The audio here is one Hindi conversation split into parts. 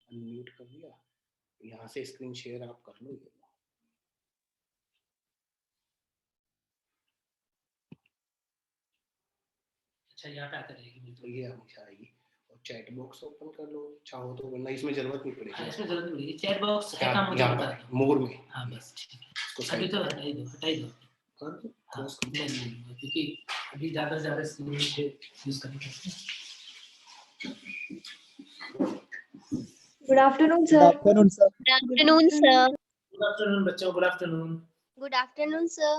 अनम्यूट कर लिया, यहाँ से स्क्रीन शेयर आप कर लो। अच्छा यहाँ पे आता रहेगी तो ये हमेशा आएगी। और चैट बॉक्स ओपन कर लो चाहो तो, वरना इसमें जरूरत नहीं पड़ेगी। हाँ, इसमें जरूरत नहीं पड़ेगी। चैट बॉक्स है काम मुझे बता दो मोर में। हाँ बस ठीक है, अभी तो हटाई दो हाँ, क्योंकि अभी ज़्यादा से ज़्यादा स्क्रीन पे यूज़ करनी पड़ती है। Good afternoon, sir. Good afternoon, sir. Good afternoon, sir. Good afternoon बच्चों, good afternoon. Good afternoon, sir.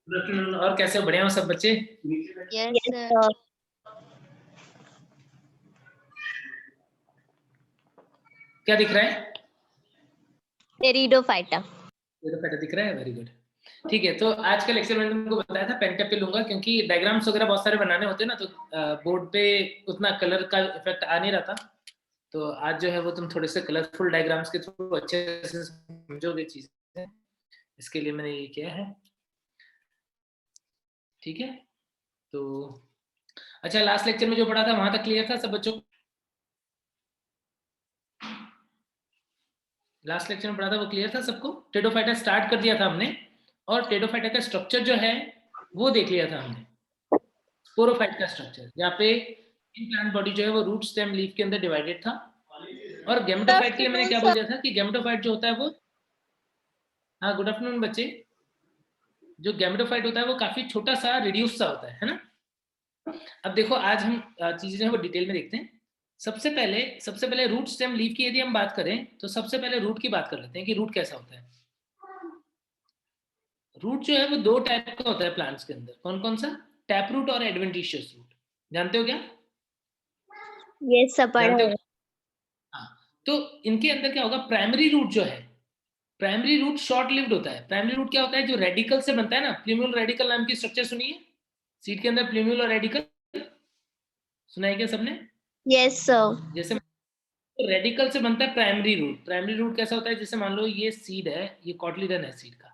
Good afternoon. और कैसे हो, बढ़िया हो सब बच्चे? Yes, sir. क्या दिख रहा है? Pteridophyta. Pteridophyta दिख रहा है, वेरी गुड। ठीक है, तो आज का लेक्चर मैंने तुमको बताया था पेंटेप पे लूंगा, क्योंकि डायग्राम्स वगैरह बहुत सारे बनाने होते हैं ना, तो बोर्ड पे उतना कलर का इफेक्ट आ नहीं रहा था। तो आज जो है वो तुम थोड़े से कलरफुल डायग्राम्स के थ्रू अच्छे से समझोगे चीजें, इसके लिए मैंने ये किया है। ठीक है, तो अच्छा, लास्ट लेक्चर में जो पढ़ा था वहां तक क्लियर था सब बच्चों? लास्ट लेक्चर में पढ़ा था वो क्लियर था सबको? टेडोफाइटा स्टार्ट कर दिया था हमने, और टेडोफाइटा का स्ट्रक्चर जो है वो देख लिया था हमने, स्पोरोफाइट का स्ट्रक्चर, जहाँ पे इन प्लांट बॉडी जो है वो रूट स्टेम लीफ के अंदर डिवाइडेड था। और गैमेटोफाइट के लिए मैंने क्या बोला था कि गैमेटोफाइट जो होता है वो, हाँ गुड आफ्टरनून बच्चे, जो गैमेटोफाइट होता है वो काफी छोटा सा रिड्यूस सा होता है ना। अब देखो आज हम चीजें जो है वो डिटेल में देखते हैं। सबसे पहले रूट स्टेम लीफ की यदि हम बात करें तो सबसे पहले रूट की बात कर लेते हैं कि रूट कैसा होता है। रूट जो है वो दो टाइप का होता है प्लांट्स के अंदर। कौन कौन सा? टैप रूट और एडवेंटिशियस रूट। जानते हो क्या? Yes, sir. जानते हो? हाँ, तो इनके अंदर क्या होगा, प्राइमरी रूट जो है, प्राइमरी रूट शॉर्ट लिव्ड होता है। प्राइमरी रूट क्या होता है? जो रेडिकल से बनता है ना, प्लूम्यूल रेडिकल नाम की स्ट्रक्चर सुनिए, सीड के अंदर प्लूम्यूल और रेडिकल सुना है क्या सबने? Yes, sir. जैसे रेडिकल से बनता है प्राइमरी रूट। प्राइमरी रूट कैसा होता है? जैसे मान लो ये सीड है, ये कॉटलीडन है सीड का,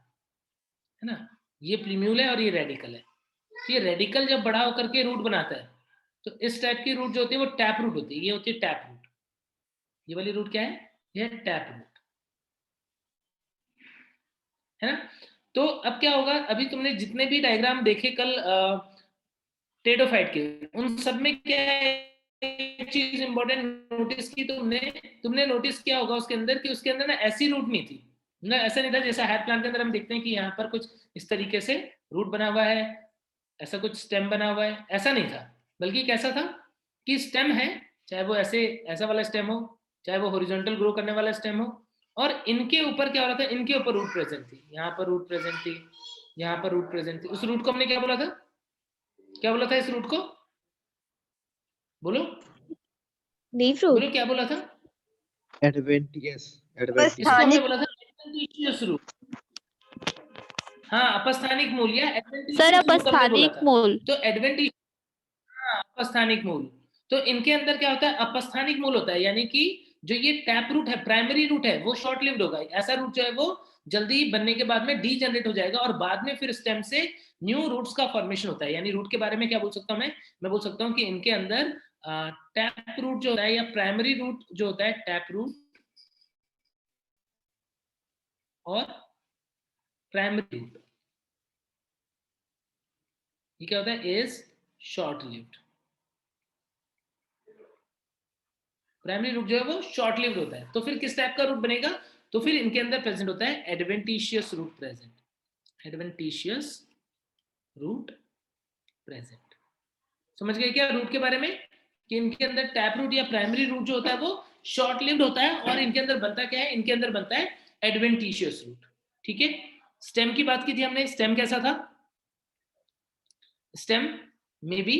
है ना, ये प्लूम्यूल है और ये रेडिकल है। तो ये रेडिकल जब बड़ा होकर के रूट बनाता है तो इस टाइप की रूट जो होती है वो टैप रूट होती है। ये होती है टैप रूट। ये वाली रूट क्या है? ये टैप रूट, है ना। तो अब क्या होगा, अभी तुमने जितने भी डायग्राम देखे कल टेडोफाइट के, उन सब में क्या एक चीज इंपॉर्टेंट नोटिस की तुमने नोटिस किया होगा उसके अंदर कि उसके अंदर ना ऐसी रूट नहीं थी ना, ऐसा नहीं था जैसा हेयर प्लांट के अंदर हम देखते हैं कि यहाँ पर कुछ इस तरीके से रूट बना हुआ है, ऐसा कुछ स्टेम बना हुआ है, ऐसा नहीं था। बल्कि कैसा था कि स्टेम है, चाहे वो ऐसा वाला स्टेम हो, चाहे वो हॉरिजॉन्टल ग्रो करने वाला स्टेम हो, और इनके ऊपर क्या हो रहा था, इनके ऊपर रूट प्रेजेंट थी, यहाँ पर रूट प्रेजेंट थी, यहाँ पर रूट प्रेजेंट थी। उस रूट को हमने क्या बोला था? क्या बोला था इस रूट को? बोलो Leaf root. बोलो, क्या बोला था? Adventitious. इसको हमने बोला था एडवेंटिशियस रूट। हाँ, अपस्थानिक मूल या Sir, एडवेंटिशियस रूट हमने बोला था। मूल. तो एडवेंटिशियस, हाँ, अपस्थानिक मूल। तो इनके अंदर क्या होता है? अपस्थानिक मूल होता है, यानी कि जो ये टैप रूट है, प्राइमरी रूट है, वो शॉर्ट लिव्ड होगा। ऐसा रूट जो है वो जल्दी बनने के बाद में डी जनरेट हो जाएगा और बाद में फिर स्टेम से न्यू रूट्स का फॉर्मेशन होता है। यानी रूट के बारे में क्या बोल सकता हूँ मैं बोल सकता हूँ कि इनके अंदर टैप रूट जो होता है या प्राइमरी रूट जो होता है, टैप रूट और प्राइमरी रूट, ये क्या होता है? Is short lived. Primary root जो है वो शॉर्ट लिव्ड होता है। तो फिर किस टाइप का रूट बनेगा? तो फिर इनके अंदर प्रेजेंट होता है adventitious root present, adventitious root present. समझ गए क्या रूट के बारे में? कि इनके अंदर टैप रूट या प्राइमरी रूट जो होता है वो शॉर्ट लिव्ड होता है, और इनके अंदर बनता क्या है? इनके अंदर बनता है एडवेंटिशियस रूट। ठीक है, स्टेम की बात की थी हमने। स्टेम कैसा था? स्टेम मे बी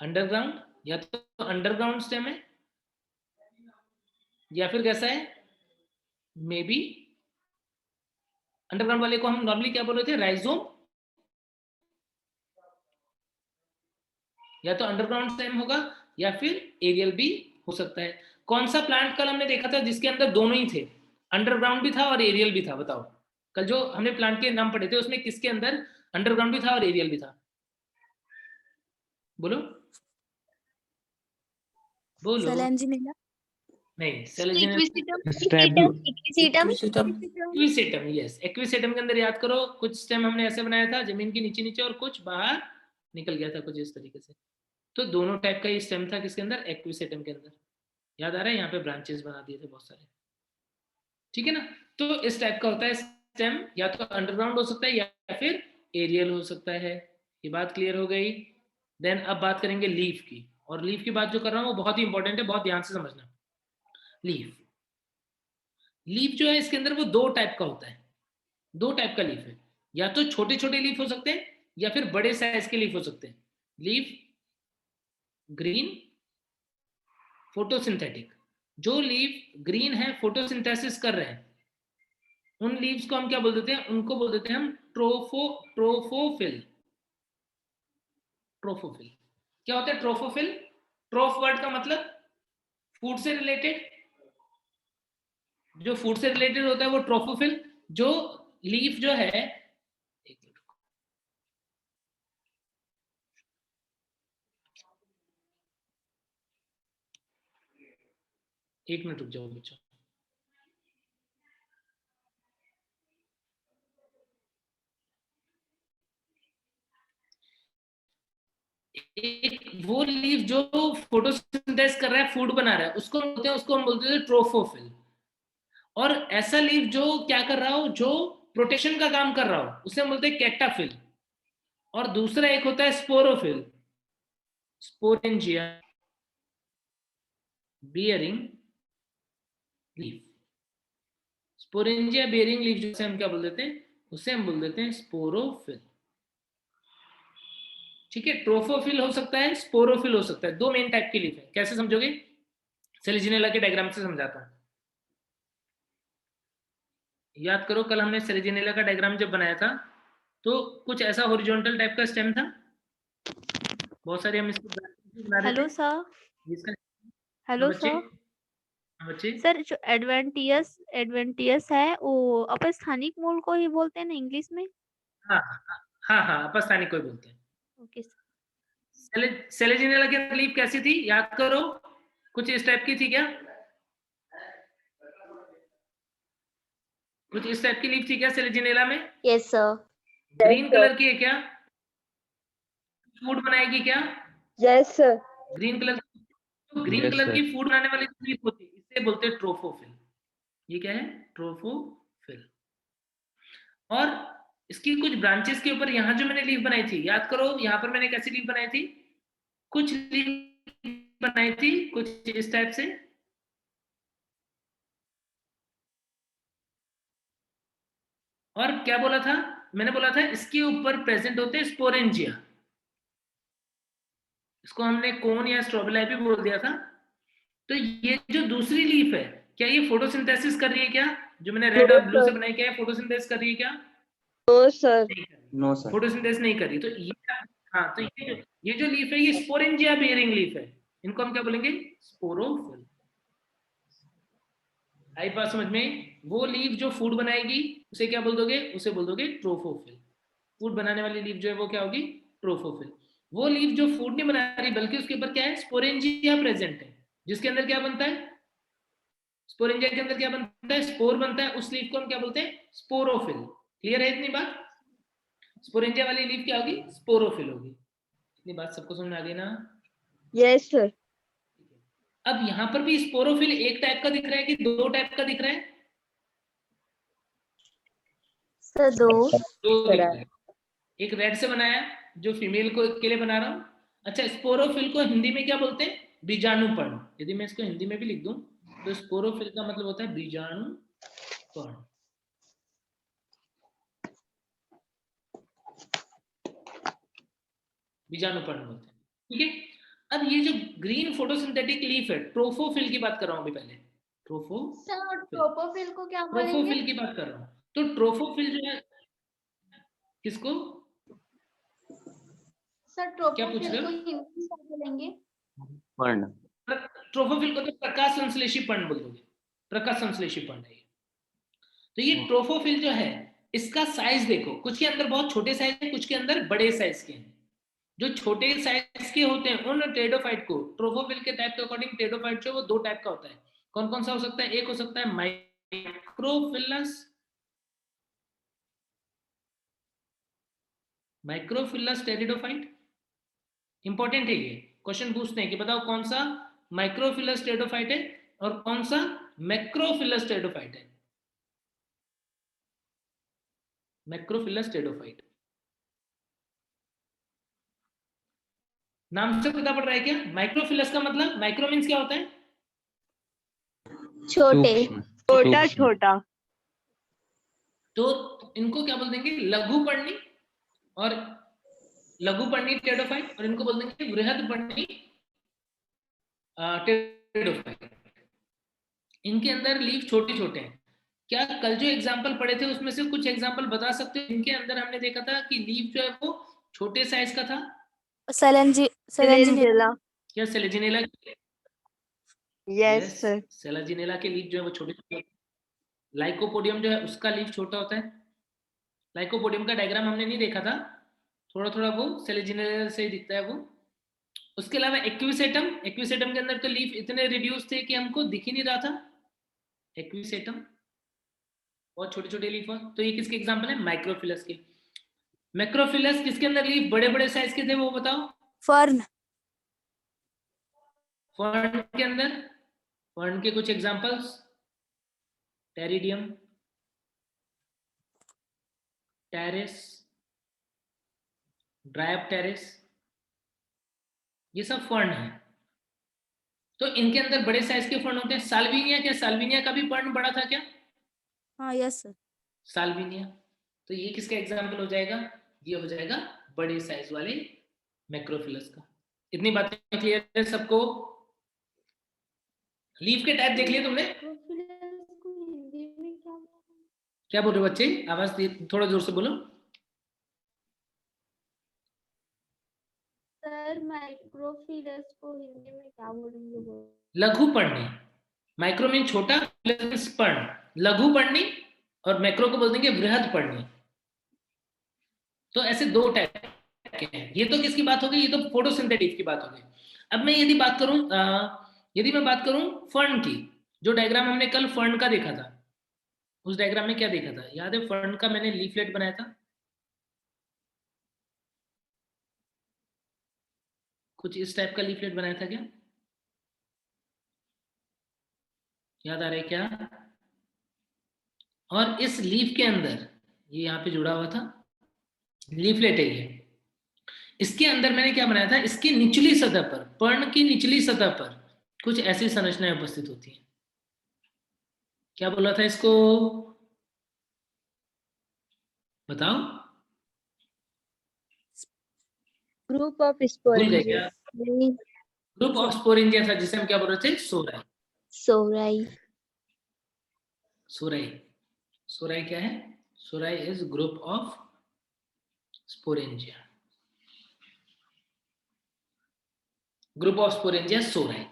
अंडरग्राउंड, या तो अंडरग्राउंड स्टेम है, या फिर कैसा है? मे बी अंडरग्राउंड वाले को हम नॉर्मली क्या बोल रहे थे? राइजोम, या तो अंडरग्राउंड स्टेम होगा या फिर एरियल भी हो सकता है। कौन सा प्लांट कल हमने देखा था जिसके अंदर दोनों ही थे, अंडरग्राउंड भी था और एरियल भी था? बताओ, कल जो हमने प्लांट के नाम पढ़े थे उसमें किसके अंदर अंडरग्राउंड भी था और एरियल भी था? बोलो बोलो। सेलेंजिनेला। नहीं, सेलेजिनेला। Equisetum. एक्विसेटम, यस, एक्विसेटम के अंदर याद करो कुछ स्टेम हमने ऐसे बनाया था, जमीन के नीचे नीचे और कुछ बाहर निकल गया था, कुछ इस तरीके से। तो दोनों टाइप का ये स्टेम था किसके अंदर? एक्विसेटम के अंदर। याद आ रहा है? यहाँ पे ब्रांचेस बना दिए थे बहुत सारे, ठीक है ना? तो इस टाइप का होता है स्टेम, या तो अंडरग्राउंड हो सकता है या फिर एरियल हो सकता है। ये बात क्लियर हो गई? देन अब बात करेंगे लीफ की, और लीफ की बात जो कर रहा हूँ वो बहुत ही इंपॉर्टेंट है, बहुत ध्यान से समझना। लीफ, लीफ जो है इसके अंदर वो दो टाइप का होता है, दो टाइप का लीफ है। या तो छोटे छोटे लीफ हो सकते हैं या फिर बड़े साइज के लीफ हो सकते हैं। Leaf green, photosynthetic. जो लीफ ग्रीन है, फोटोसिंथेसिस कर रहे हैं, उन लीव्स को हम क्या बोल देते हैं? उनको बोल देते हैं हम ट्रोफोफिल। ट्रोफोफिल क्या होता है? ट्रोफोफिल, ट्रोफ वर्ड का मतलब फूड से रिलेटेड, जो फूड से रिलेटेड होता है वो ट्रोफोफिल। जो लीफ जो है, एक मिनट रुक जाओ बच्चों। एक वो लीफ जो फोटोसिंथेसिस कर रहा है, फूड बना रहा है, उसको बोलते हैं, उसको हम बोलते हैं ट्रोफोफिल। और ऐसा लीफ जो क्या कर रहा हो, जो प्रोटेक्शन का काम कर रहा हो, उसे हम बोलते हैं कैक्टाफिल। और दूसरा एक होता है sporophyll, sporangia bearing leaf. Sporangia bearing leaf जिसे हम क्या बोल देते हैं? उसे हम बोल देते हैं स्पोरोफिल, ठीक है? ट्रोफोफिल हो सकता है, स्पोरोफिल हो सकता है, दो मेन टाइप की लीफ है। कैसे समझोगे? सेलेजिनेला के डायग्राम से समझाता हूं। याद करो कल हमने सेलेजिनेला का डायग्राम जब बनाया था तो कुछ ऐसा हॉरिजॉन्टल टाइप का स्टेम था, बहुत सारे हम इसको बना रहे हेलो थे। सर। इसका हेलो बच्चे, सर। बच्चे, सर जो एडवेंटियस एडवेंटियस है वो अपस्थानिक मूल को ही बोलते हैं ना इंग्लिश में? हाँ हाँ हाँ, अपस्थानिक कोई बोलते हैं। Okay sir. सेलेजिनेला की लीफ कैसी थी याद करो? कुछ इस टाइप की थी क्या? कुछ इस टाइप की लीफ थी क्या सेलेजिनेला में? Yes, sir. ग्रीन कलर की है क्या? फूड बनाएगी क्या? Yes, sir. ग्रीन कलर, तो ग्रीन Yes, कलर sir. की फूड बनाने वाली लीफ होती है, इसे बोलते हैं ट्रोफोफिल। ये क्या है? ट्रोफोफिल। और इसकी कुछ ब्रांचेस के ऊपर यहाँ जो मैंने लीफ बनाई थी, याद करो यहाँ पर मैंने कैसी लीफ बनाई थी? कुछ लीफ बनाई थी कुछ इस टाइप से, और क्या बोला था मैंने? बोला था इसके ऊपर प्रेजेंट होते हैं स्पोरेंजिया। इसको हमने कोन या स्ट्रोबिलाई भी बोल दिया था। तो ये जो दूसरी लीफ है, क्या ये फोटोसिंथेसिस कर रही है क्या? जो मैंने रेड और ब्लू से बनाई, क्या है फोटोसिंथेसिस कर रही है क्या? No, sir. No, sir. Photosynthesis नहीं कर रही। तो ये, हाँ, तो ये जो लीफ है ये स्पोरेंजिया बेयरिंग लीफ है, इनको हम क्या बोलेंगे? स्पोरोफिल। आई बात समझ में? वो लीफ जो फूड बनाएगी उसे क्या बोल दोगे? उसे बोल दोगे ट्रोफोफिल। फूड बनाने वाली लीफ जो है वो क्या होगी? ट्रोफोफिल। वो लीफ जो फूड नहीं बना रही बल्कि उसके ऊपर क्या है? स्पोरेंजिया प्रेजेंट है, जिसके अंदर क्या बनता है? स्पोरेंजिया के अंदर क्या बनता है? स्पोर बनता है। उस लीफ को हम क्या बोलते हैं? स्पोरोफिल। क्लियर है इतनी बात? स्पोरेंजिया वाली लीफ क्या होगी? स्पोरोफिल होगी। इतनी बात सबको समझ में आ गई ना? Yes, sir. अब यहां पर भी स्पोरोफिल एक टाइप का दिख रहा है कि दो टाइप का दिख रहा है? Sir, दो. दो दिख रहा है। एक रेड से बनाया जो फीमेल को के लिए बना रहा हूं। अच्छा, स्पोरोफिल को हिंदी में क्या बोलते हैं? बीजाणुपर्ण। यदि मैं इसको हिंदी में भी लिख दूं तो स्पोरोफिल का मतलब होता है बीजाणुपर्ण। बीजाणुपर्ण बोलते हैं, ठीक है? अब ये जो ग्रीन फोटोसिंथेटिक लीफ है, ट्रोफोफिल की बात कर रहा हूं अभी पहले। ट्रोपोफिल को क्या ट्रोफोफिल की बात कर रहा हूं। तो ट्रोफोफिल जो है किसको? सर क्या पूछ रहे हो? हिंदी में क्या बोलेंगे? पर्ण। ट्रोफोफिल को तो प्रकाश संश्लेषी पर्ण बोल दोगे, प्रकाश संश्लेषी पर्ण है ये। तो ये ट्रोफोफिल जो है इसका साइज देखो, कुछ के अंदर बहुत छोटे साइज है, कुछ के अंदर बड़े साइज के हैं। जो छोटे साइज के होते हैं उन टेरिडोफाइट को, ट्रोफोफिल के टाइप के अकॉर्डिंग टेरिडोफाइट जो वो दो टाइप का होता है। कौन कौन सा हो सकता है? एक हो सकता है माइक्रोफिलस टेरिडोफाइट। इंपॉर्टेंट है ये, क्वेश्चन पूछते हैं कि बताओ कौन सा माइक्रोफिलस टेरिडोफाइट है और कौन सा मैक्रोफिलस टेरिडोफाइट है। मैक्रोफिलस टेरिडोफाइट नाम से पता पड़ रहा है क्या? माइक्रोफिलस का मतलब, माइक्रो मीन्स क्या होता है? छोटे। छोटा छोटा। तो इनको क्या बोल देंगे? लघु पर्णी और लघु पर्णी टेरिडोफाइट, और इनको बोल देंगे बृहद पर्णी टेरिडोफाइट। इनके अंदर लीफ छोटे छोटे हैं। क्या कल जो एग्जांपल पढ़े थे उसमें से कुछ एग्जांपल बता सकते हो? इनके अंदर हमने देखा था कि लीफ जो है वो छोटे साइज का था। सेलेंजिनेला। क्या सेलेजिनेला? Yes sir. सेलेजिनेला के लीफ जो है वो छोटे छोटे। लाइकोपोडियम जो है उसका लीफ छोटा होता है। लाइकोपोडियम का डायग्राम हमने नहीं देखा था, थोड़ा थोड़ा वो सेलेजिनेला से ही दिखता है वो। उसके अलावा एक्विसेटम, एक्विसेटम के अंदर तो लीफ इतने रिड्यूस थे कि हमको दिख ही नहीं रहा था। एक्विसेटम बहुत छोटे छोटे लीफ हो। तो ये किसके एग्जांपल है? माइक्रोफिलस के। मैक्रोफिलस किसके अंदर लीफ बड़े बड़े साइज के थे वो बताओ? फर्न। फर्न के अंदर, फर्न के कुछ एग्जांपल्स, टेरिडियम, टेरेस, ड्रायोप्टेरिस, ये सब फर्न है। तो इनके अंदर बड़े साइज के फर्न होते हैं। साल्विनिया, क्या साल्विनिया का भी फर्न बड़ा था क्या? हाँ यस सर। साल्विनिया, तो ये किसका एग्जांपल हो जाएगा? ये हो जाएगा बड़े साइज वाले मैक्रोफिलस का। इतनी बातें क्लियर है सबको? लीफ के टाइप देख लिए तुमने? क्या बोल रहे हो बच्चे? आवाज थोड़ा जोर से बोलो। सर माइक्रोफिलस को हिंदी में क्या बोलेंगे? लघु पर्णी। माइक्रो मीन छोटा, प्लस पर्ण, लघु पर्णी, और मैक्रो को बोल देंगे बृहद पर्णी। तो ऐसे दो टाइप के हैं। ये तो किसकी बात हो गई? ये तो फोटोसिंथेटिक की बात हो गई। अब मैं यदि बात करूं यदि मैं बात करूं फर्न की, जो डायग्राम हमने कल फर्न का देखा था, उस डायग्राम में क्या देखा था? याद है? फर्न का मैंने लीफलेट बनाया था, कुछ इस टाइप का लीफलेट बनाया था क्या? याद आ रहा है क्या? और इस लीफ के अंदर ये यहाँ पे जुड़ा हुआ था, लीफलेट है ये। इसके अंदर मैंने क्या बनाया था? इसकी निचली सतह पर, पर्ण की निचली सतह पर कुछ ऐसी संरचनाएं उपस्थित होती हैं। क्या बोला था इसको? बताओ। ग्रुप ऑफ भूल गए क्या? स्पोरेंजिया। ग्रुप ऑफ स्पोरेंजिया था, जिसे हम क्या बोल रहे थे? सोराई। सोराई। सोराई, सोराई क्या है? Sori is group of sporangia. Group of sporangia sori.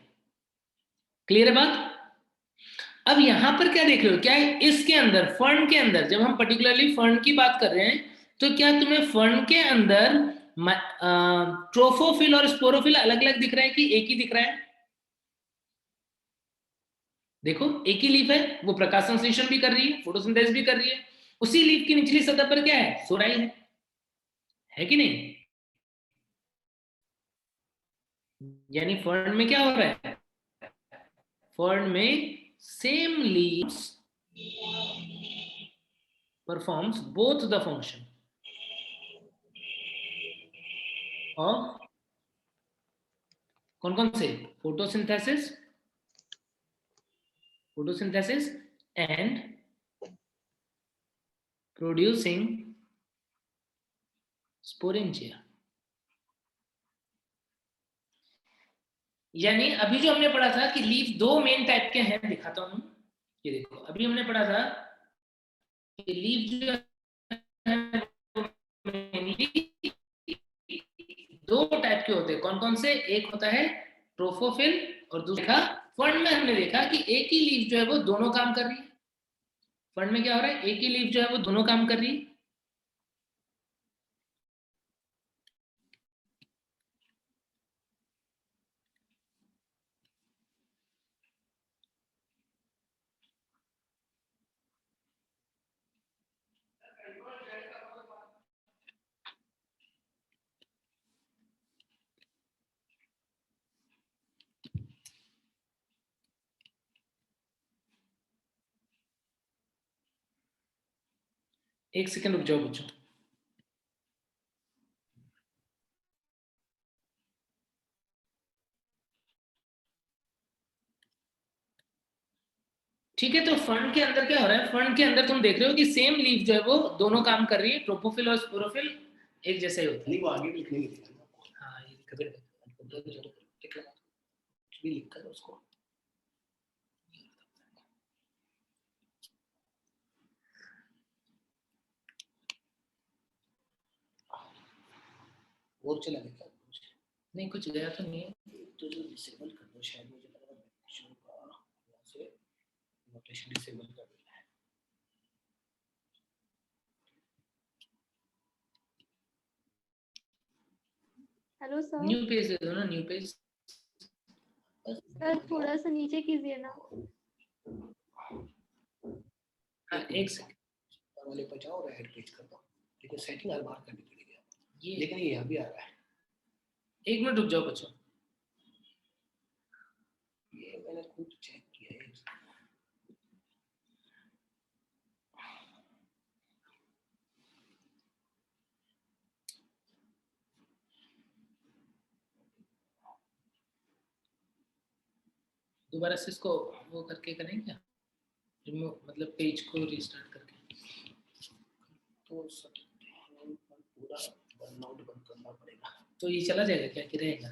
Clear है बात? अब यहां पर क्या देख रहे हो? क्या है इसके अंदर, फर्न के अंदर, जब हम पर्टिकुलरली फर्न की बात कर रहे हैं, तो क्या तुम्हें फर्न के अंदर ट्रोफोफिल और स्पोरोफिल अलग अलग दिख रहा है कि एक ही दिख रहा है? देखो एक ही लीफ है, वो प्रकाश संश्लेषण भी कर रही है, फोटोसिंथेसिस भी कर रही है। उसी लीफ की निचली सतह पर क्या है? सोराई है कि नहीं? यानी फर्न में क्या हो रहा है? फर्न में same leaves performs both the function of कौन कौन से? Photosynthesis, photosynthesis and producing sporangia। यानी अभी जो हमने पढ़ा था कि लीफ दो मेन टाइप के हैं, दिखाता हूं। ये देखो, अभी हमने पढ़ा था कि लीफ जो है दो टाइप के होते हैं, कौन कौन से? एक होता है ट्रोफोफिल और दूसरा फंड में हमने देखा कि एक ही लीफ जो है वो दोनों काम कर रही है। फंड में क्या हो रहा है? एक ही लीफ जो है वो दोनों काम कर रही है। एक सेकंड रुक जाओ बच्चों। ठीक है, तो फंड के अंदर क्या हो रहा है? फंड के अंदर तुम देख रहे हो कि सेम लीफ जो है वो दोनों काम कर रही है, ट्रोपोफिल और स्पोरोफिल एक जैसा ही होता है। नहीं वो आगे भी लिखने की थी ना। हाँ, ये दिक्कत है। कुछ भी लिख कर उसको और चला गया क्या? नहीं, कुछ गया तो नहीं है। तो जो डिसेबल कर दो, शायद मुझे लग रहा है बच्चों का यहाँ से नोटेशन डिसेबल कर देना है। Hello sir. न्यू पेज दे दो ना, न्यू पेज। सर थोड़ा सा नीचे कीजिए ना। हाँ, एक सेकंड। वाले पर जाओ और ऐड पेज कर दो, लेकिन सेटिंग हर बार करनी पड़ेगी। ये लेकिन ये यहाँ भी आ रहा है। एक मिनट रुक जाओ बच्चों। ये मैंने खुद चेक किया है। दोबारा से इसको वो करके करें क्या? रिमूव मतलब पेज को रीस्टार्ट करके। तो सब पूरा बर्नआउट बंद करना पड़ेगा। तो ये चला जाएगा क्या कि रहेगा?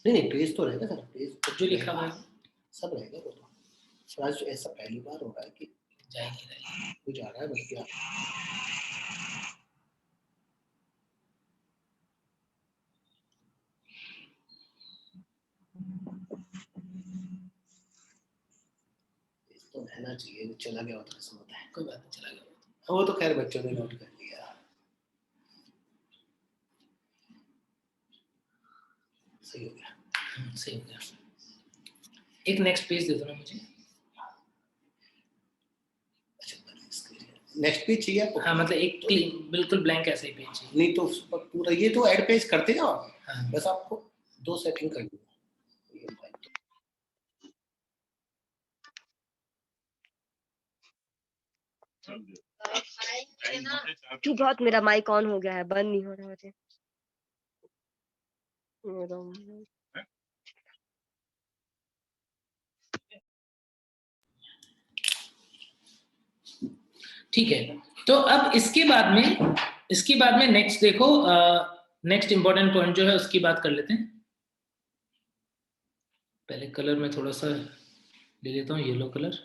नहीं पेज तो रहेगा सर, पेज जो लिखा हुआ है सब रहेगा वो तो। पर आज ऐसा पहली बार हो रहा है कि जा नहीं रहा है। कुछ आ रहा है बल्कि तो रहना चाहिए। चला गया होता ऐसा होता है। कोई बात नहीं, चला गया वो तो खैर बच्चों ने नोट कर लिया। सही हो गया। सही हो गया। एक नेक्स्ट पेज दे दो ना मुझे। नेक्स्ट पेज चाहिए आपको? हाँ, मतलब एक बिल्कुल ब्लैंक ऐसा ही पेज चाहिए। नहीं तो उस पर पूरा ये तो ऐड पेज करते जाओ। हाँ। बस आपको दो सेटिंग करनी है। बहुत मेरा माइक ऑन हो गया है, बंद नहीं हो रहा मुझे। ठीक है, तो अब इसके बाद में नेक्स्ट देखो, नेक्स्ट इंपॉर्टेंट पॉइंट जो है उसकी बात कर लेते हैं। पहले कलर में थोड़ा सा ले लेता हूँ, येलो कलर।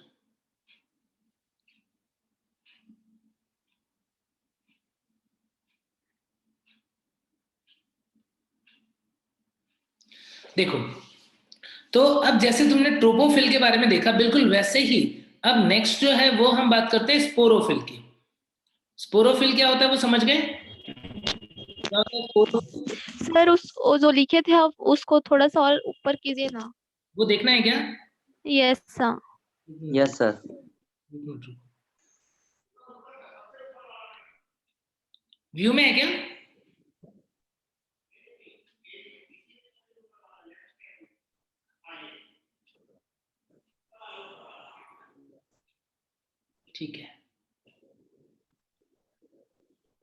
देखो, तो अब जैसे तुमने ट्रोपोफिल के बारे में देखा, बिल्कुल वैसे ही अब नेक्स्ट जो है वो हम बात करते हैं स्पोरोफिल की। स्पोरोफिल क्या होता है वो समझ गए? सर वो जो लिखे थे आप उसको थोड़ा सा और ऊपर कीजिए ना। वो देखना है क्या? Yes sir. Yes sir. View में है क्या? ठीक है,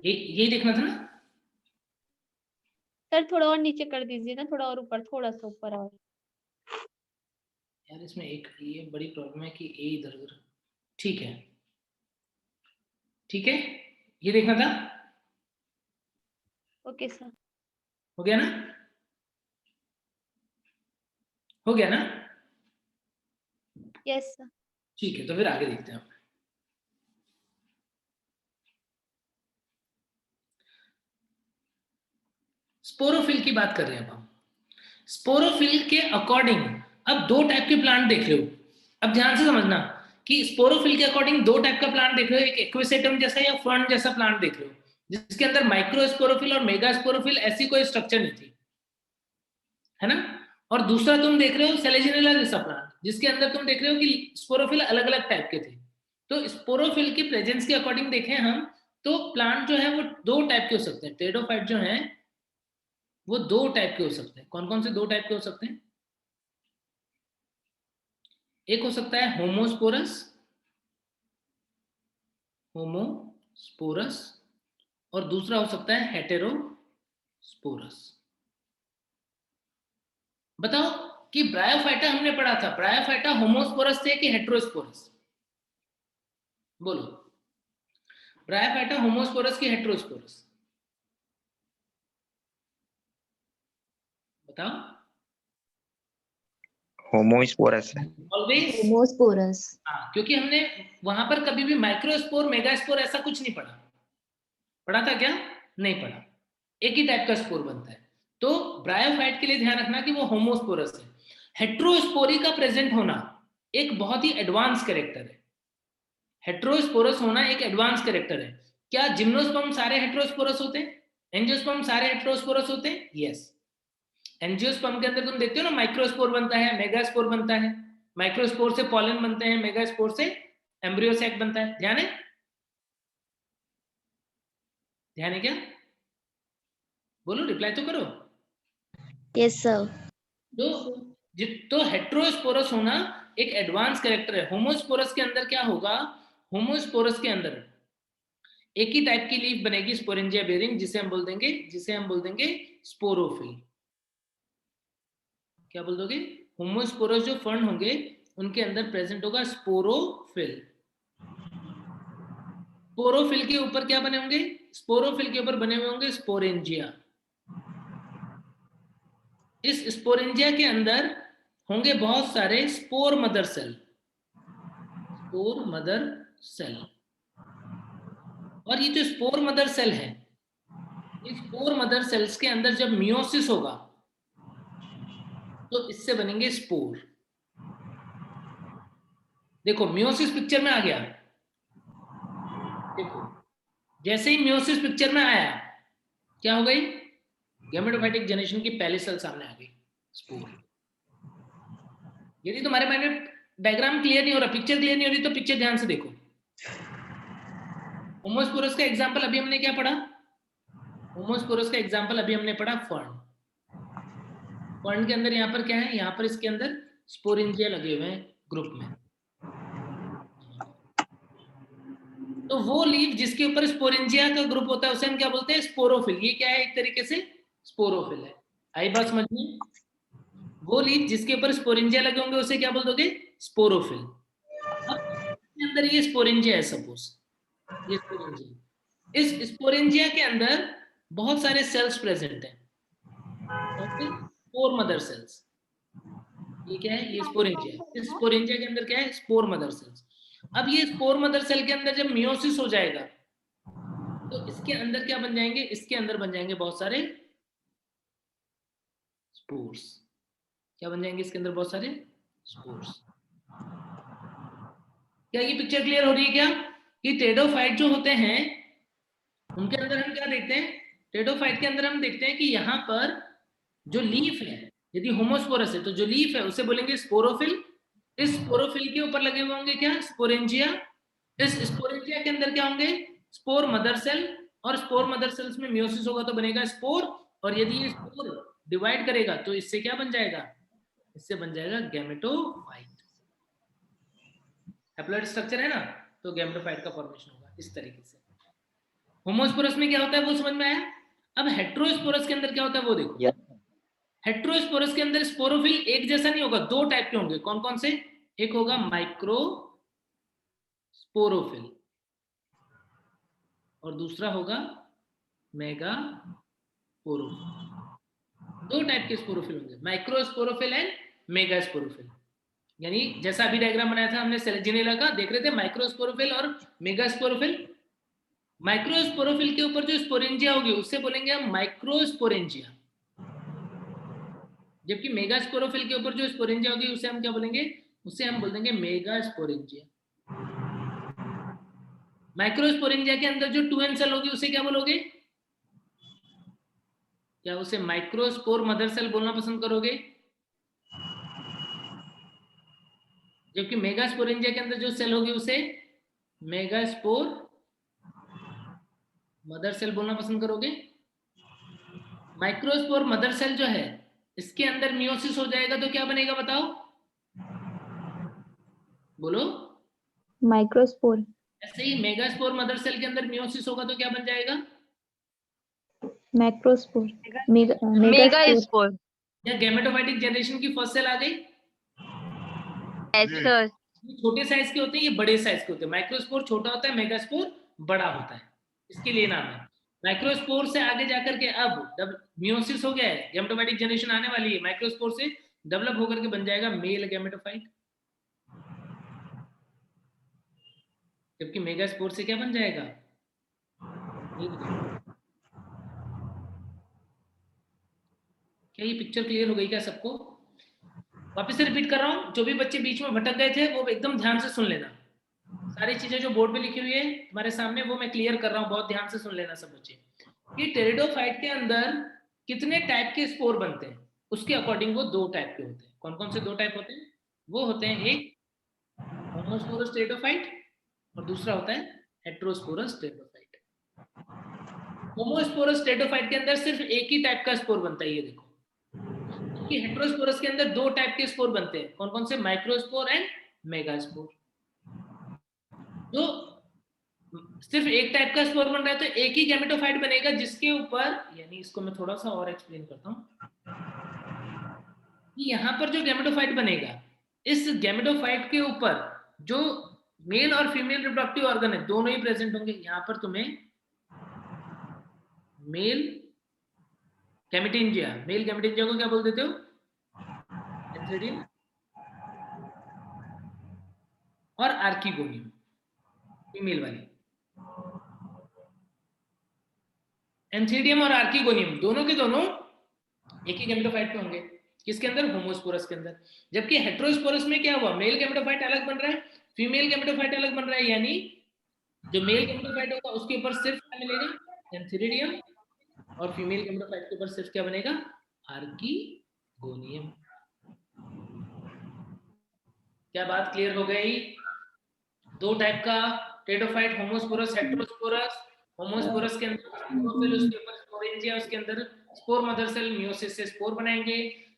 ये देखना था ना सर थोड़ा और नीचे कर दीजिए ना, थोड़ा और ऊपर, थोड़ा सा ऊपर और। यार। इसमें एक ये बड़ी प्रॉब्लम है कि ए इधर उधर। ठीक है, ठीक है, ये देखना था। Okay sir. हो गया ना? हो गया ना? Yes sir. ठीक है, तो फिर आगे देखते हैं। स्पोरोफिल की बात कर रहे हैं अब हम। स्पोरोफिल के अकॉर्डिंग अब दो टाइप के प्लांट देख रहे हो। अब ध्यान से समझना कि स्पोरोफिल के अकॉर्डिंग दो टाइप का प्लांट देख रहे हो, एक एक्विसेटम जैसा या फर्न जैसा प्लांट देख रहे हो, जिसके अंदर माइक्रोस्पोरोफिल और मेगास्पोरोफिल ऐसी कोई स्ट्रक्चर नहीं थी, है ना। और दूसरा तुम देख रहे हो सेलेजिनेला जैसा प्लांट, जिसके अंदर तुम देख रहे हो कि स्पोरोफिल अलग अलग टाइप के थे। तो स्पोरोफिल की प्रेजेंस के अकॉर्डिंग देखें हम तो प्लांट जो है वो दो टाइप के हो सकते हैं। टेरिडोफाइट जो है वो दो टाइप के हो सकते हैं। कौन कौन से दो टाइप के हो सकते हैं? एक हो सकता है होमोस्पोरस, और दूसरा हो सकता है हेटेरोस्पोरस। बताओ कि ब्रायोफाइटा हमने पढ़ा था, ब्रायोफाइटा होमोस्पोरस थे कि हेटेरोस्पोरस? बोलो, ब्रायोफाइटा होमोस्पोरस की हेटेरोस्पोरस? बताओ। होमोस्पोरस है। Always homosporous. हाँ, क्योंकि हमने वहां पर कभी भी माइक्रोस्पोर मेगास्पोर ऐसा कुछ नहीं पढ़ा। पढ़ा था क्या? नहीं पढ़ा। एक ही टाइप का स्पोर बनता है। तो ब्रायोफाइट के लिए ध्यान रखना कि वो होमोस्पोरस है। हेटेरोस्पोरी का प्रेजेंट होना एक बहुत ही एडवांस कैरेक्टर है। हेटेरोस्पोरस होना एक एडवांस कैरेक्टर है। क्या जिम्नोस्पर्म सारे हेटेरोस्पोरस होते हैं? एंजियोस्पर्म सारे हेटेरोस्पोरस होते हैं? यस। एंजियोस्पर्म के अंदर तुम देखते हो ना, माइक्रोस्पोर बनता है, मेगास्पोर बनता है। माइक्रोस्पोर से पॉलन बनते हैं, मेगास्पोर से एम्ब्रियो सैक बनता है। ध्यान है? ध्यान है क्या? बोलो, रिप्लाई तो करो। Yes sir. तो हेटेरोस्पोरस होना एक एडवांस कैरेक्टर है। होमोस्पोरस के अंदर क्या होगा? होमोस्पोरस के अंदर एक ही टाइप की लीफ बनेगी स्पोरेंजिया बेयरिंग, जिसे हम बोल देंगे स्पोरोफिल। क्या बोल दोगे? होमोस्पोरस जो फर्न होंगे उनके अंदर प्रेजेंट होगा स्पोरोफिल। स्पोरोफिल के ऊपर क्या बने होंगे? स्पोरोफिल के ऊपर बने हुए होंगे स्पोरेंजिया। इस स्पोरेंजिया के अंदर होंगे बहुत सारे स्पोर मदर सेल। और ये जो स्पोर मदर सेल है, इस स्पोर मदर सेल्स के अंदर जब मियोसिस होगा तो इससे बनेंगे स्पोर। देखो मियोसिस पिक्चर में आ गया। देखो जैसे ही मियोसिस पिक्चर में आया, क्या हो गई? गैमेटोफाइटिक जनरेशन की पहली सेल सामने आ गई, स्पोर। यदि तुम्हारे माइंड में डायग्राम क्लियर नहीं हो रहा, पिक्चर क्लियर नहीं हो रही, तो पिक्चर ध्यान से देखो। होमोस्पोरस का एग्जांपल अभी हमने क्या पढ़ा? होमोस्पोरस का एग्जांपल अभी हमने पढ़ा फर्न। फर्न के अंदर यहाँ पर क्या है? यहाँ पर इसके अंदर स्पोरेंजिया लगे हुए हैं ग्रुप में। तो वो लीफ जिसके ऊपर स्पोरेंजिया का ग्रुप होता है उसे हम क्या बोलते हैं? स्पोरोफिल। ये क्या है? एक तरीके से स्पोरोफिल है। आई बात समझ में? वो लीफ जिसके ऊपर स्पोरेंजिया लगे होंगे उसे क्या बोल दोगे? स्पोरोफिल। अब इसके अंदर ये स्पोरेंजिया है, सपोज ये स्पोरेंजिया। इस स्पोरेंजिया के अंदर बहुत सारे सेल्स प्रेजेंट हैं, स्पोर मदर सेल्स। ये क्या है? ये स्पोरेंजिया। इस स्पोरेंजिया के अंदर क्या है? Spore mother sales. अब ये स्पोर मदर सेल के अंदर जब मियोसिस हो जाएगा तो इसके अंदर क्या बन जाएंगे? इसके अंदर बन जाएंगे बहुत सारे स्पोर्स। क्या बन जाएंगे इसके अंदर? बहुत सारे स्पोर्स। क्या ये पिक्चर क्लियर हो रही है क्या? कि टेरिडोफाइट जो होते हैं उनके अंदर हम क्या देखते हैं? टेरिडोफाइट के अंदर हम देखते हैं कि यहाँ पर जो लीफ है, यदि होमोस्पोरस है तो जो लीफ है उसे बोलेंगे स्पोरोफिल। इस स्पोरोफिल के ऊपर लगे हुए होंगे क्या? स्पोरेंजिया। इस स्पोरेंजिया के अंदर क्या होंगे? Spore mother cell. और स्पोर मदर सेल्स में मियोसिस होगा तो बनेगा स्पोर। और यदि ये स्पोर डिवाइड करेगा तो इससे क्या बन जाएगा? इससे बन जाएगा गैमेटोफाइट। हैप्लॉइड स्ट्रक्चर है ना, तो गैमेटोफाइट का फॉर्मेशन होगा इस तरीके से। होमोस्पोरस में क्या होता है वो समझ में आया? अब हेटेरोस्पोरस के अंदर क्या होता है वो देखो। हेटेरोस्पोरस के अंदर स्पोरोफिल एक जैसा नहीं होगा, दो टाइप के होंगे। कौन कौन से? एक होगा माइक्रोस्पोरोफिल और दूसरा होगा मेगास्पोरोफिल। दो टाइप के स्पोरोफिल होंगे, माइक्रोस्पोरोफिल एंड मेगास्पोरोफिल। यानी जैसा अभी डायग्राम बनाया था हमने सेलेजिनेला का, देख रहे थे माइक्रोस्पोरोफिल और मेगास्पोरोफिल। माइक्रोस्पोरोफिल के ऊपर जो स्पोरेंजिया होगी उससे बोलेंगे हम माइक्रोस्पोरेंजिया। जबकि मेगा स्पोरोफिल के ऊपर जो स्पोरेंजिया होगी उसे हम क्या बोलेंगे, उसे हम बोल देंगे मेगा स्पोरेंजिया। माइक्रोस्पोरेंजिया के अंदर जो 2n सेल होगी उसे क्या बोलोगे, क्या उसे माइक्रोस्पोर मदर सेल बोलना पसंद करोगे? जबकि मेगास्पोरेंजिया के अंदर जो सेल होगी उसे मेगास्पोर मदर सेल बोलना पसंद करोगे? माइक्रोस्पोर मदर सेल जो है इसके अंदर मियोसिस हो जाएगा तो क्या बनेगा बताओ, बोलो। माइक्रोस्पोर। ऐसे ही मेगास्पोर मदर सेल के अंदर मियोसिस होगा तो क्या बन जाएगा, मैक्रोस्पोर। Mega megaspore. स्पोर। या गैमेटोफाइटिक जनरेशन की फर्स्ट सेल आ गई। Yes sir. ये छोटे साइज के होते हैं, ये बड़े साइज के होते हैं। माइक्रोस्पोर छोटा होता है, मेगास्पोर बड़ा होता है, इसके लिए नाम है। माइक्रोस्पोर से आगे जाकर के अब जब मियोसिस हो गया है, गैमेटोफाइटिक जनरेशन आने वाली है, माइक्रोस्पोर से डेवलप होकर के बन जाएगा मेल गैमेटोफाइट। जबकि मेगास्पोर से क्या बन जाएगा, क्या ये पिक्चर क्लियर हो गई क्या सबको? वापस से रिपीट कर रहा हूँ, जो भी बच्चे बीच में भटक गए थे वो एकदम ध्यान से सुन लेना। सारी चीजें जो बोर्ड पे लिखी हुई है तुम्हारे सामने वो मैं क्लियर कर रहा हूँ, बहुत ध्यान से सुन लेना सब बच्चे। कि टेरिडोफाइट के अंदर कितने टाइप के स्पोर बनते हैं, उसके अकॉर्डिंग वो 2 टाइप के होते हैं। कौन कौन से 2 टाइप होते हैं? वो होते हैं एक होमोस्पोरस टेरिडोफाइट और दूसरा होता है हेटेरोस्पोरस टेरिडोफाइट। होमोस्पोरस टेरिडोफाइट के अंदर सिर्फ एक ही टाइप का स्पोर बनता है, ये देखो। कि हेटेरोस्पोरस के अंदर 2 टाइप के स्पोर बनते हैं, कौन कौन से? Microspore and megaspore. जो सिर्फ एक टाइप का स्पोर बन रहा है तो एक ही गैमेटोफाइट बनेगा जिसके ऊपर, यानी इसको मैं थोड़ा सा और एक्सप्लेन करता हूँ कि यहाँ पर जो गैमेटोफाइट बनेगा, इस गैमेटोफाइट के ऊपर जो मेल और फीमेल रिप्रोडक्टिव ऑर्गन है दोनों ही प्रेजेंट होंगे। यहाँ पर तुम्हें मेल गैमेटिंजिया, मेल गैमेटिंजिया को क्या बोल देते हो? एंथ्रेडियम और आर्किगोनियम, फीमेल वाली। एंथ्रेडियम और आर्किगोनियम दोनों के दोनों एक ही गैमेटोफाइट पे होंगे, किसके अंदर? होमोस्पोरस के अंदर। जबकि हेटेरोस्पोरस में क्या हुआ, मेल गैमेटोफाइट अलग बन रहा है, फीमेल गैमेटोफाइट अलग बन रहा है। यानी जो मेल गैमेटोफाइट होगा उसके ऊपर सिर्फ क्या मिलेगा? एंथ्रेडियम, और फीमेल गैमेटोफाइट के ऊपर सिर्फ क्या बनेगा? आर्किगोनियम। क्या बात क्लियर हो गई? 2 टाइप का टेरिडोफाइट, होमोस्पोरस, हेटेरोस्पोरस। होमोस्पोरस के अंदर स्पोरोफिल, उसके ऊपर स्पोरेंजिया, उसके अंदर स्पोर मदर सेल मियोसिस से स्पोर बनाएंगे।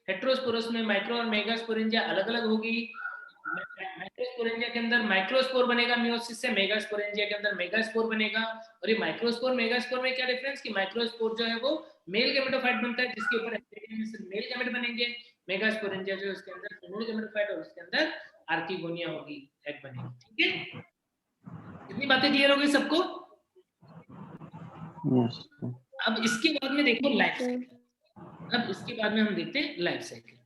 हेटेरोस्पोरस में माइक्रो और मेगा स्पोरेंजिया अलग अलग होगी। माइक्रोस्पोरेंजिया के अंदर माइक्रोस्पोर बनेगा मियोसिस से, मेगा स्पोरेंजिया के अंदर मेगा स्पोर बनेगा। और ये माइक्रोस्पोर मेगा स्पोर में क्या डिफरेंस कि माइक्रोस्पोर जो है वो मेल गैमेटोफाइट बनता है जिसके ऊपर मेल गैमेट बनेंगे। मेगा स्पोरेंजिया जो है उसके अंदर फीमेल गैमेटोफाइट और उसके अंदर आर्किगोनिया होगी, एग बनेगी। ठीक है, इतनी बातें क्लियर हो गई सबको? Yes sir. अब इसके बाद में देखो लाइफ साइकिल। अब इसके बाद में हम देखते हैं लाइफ साइकिल।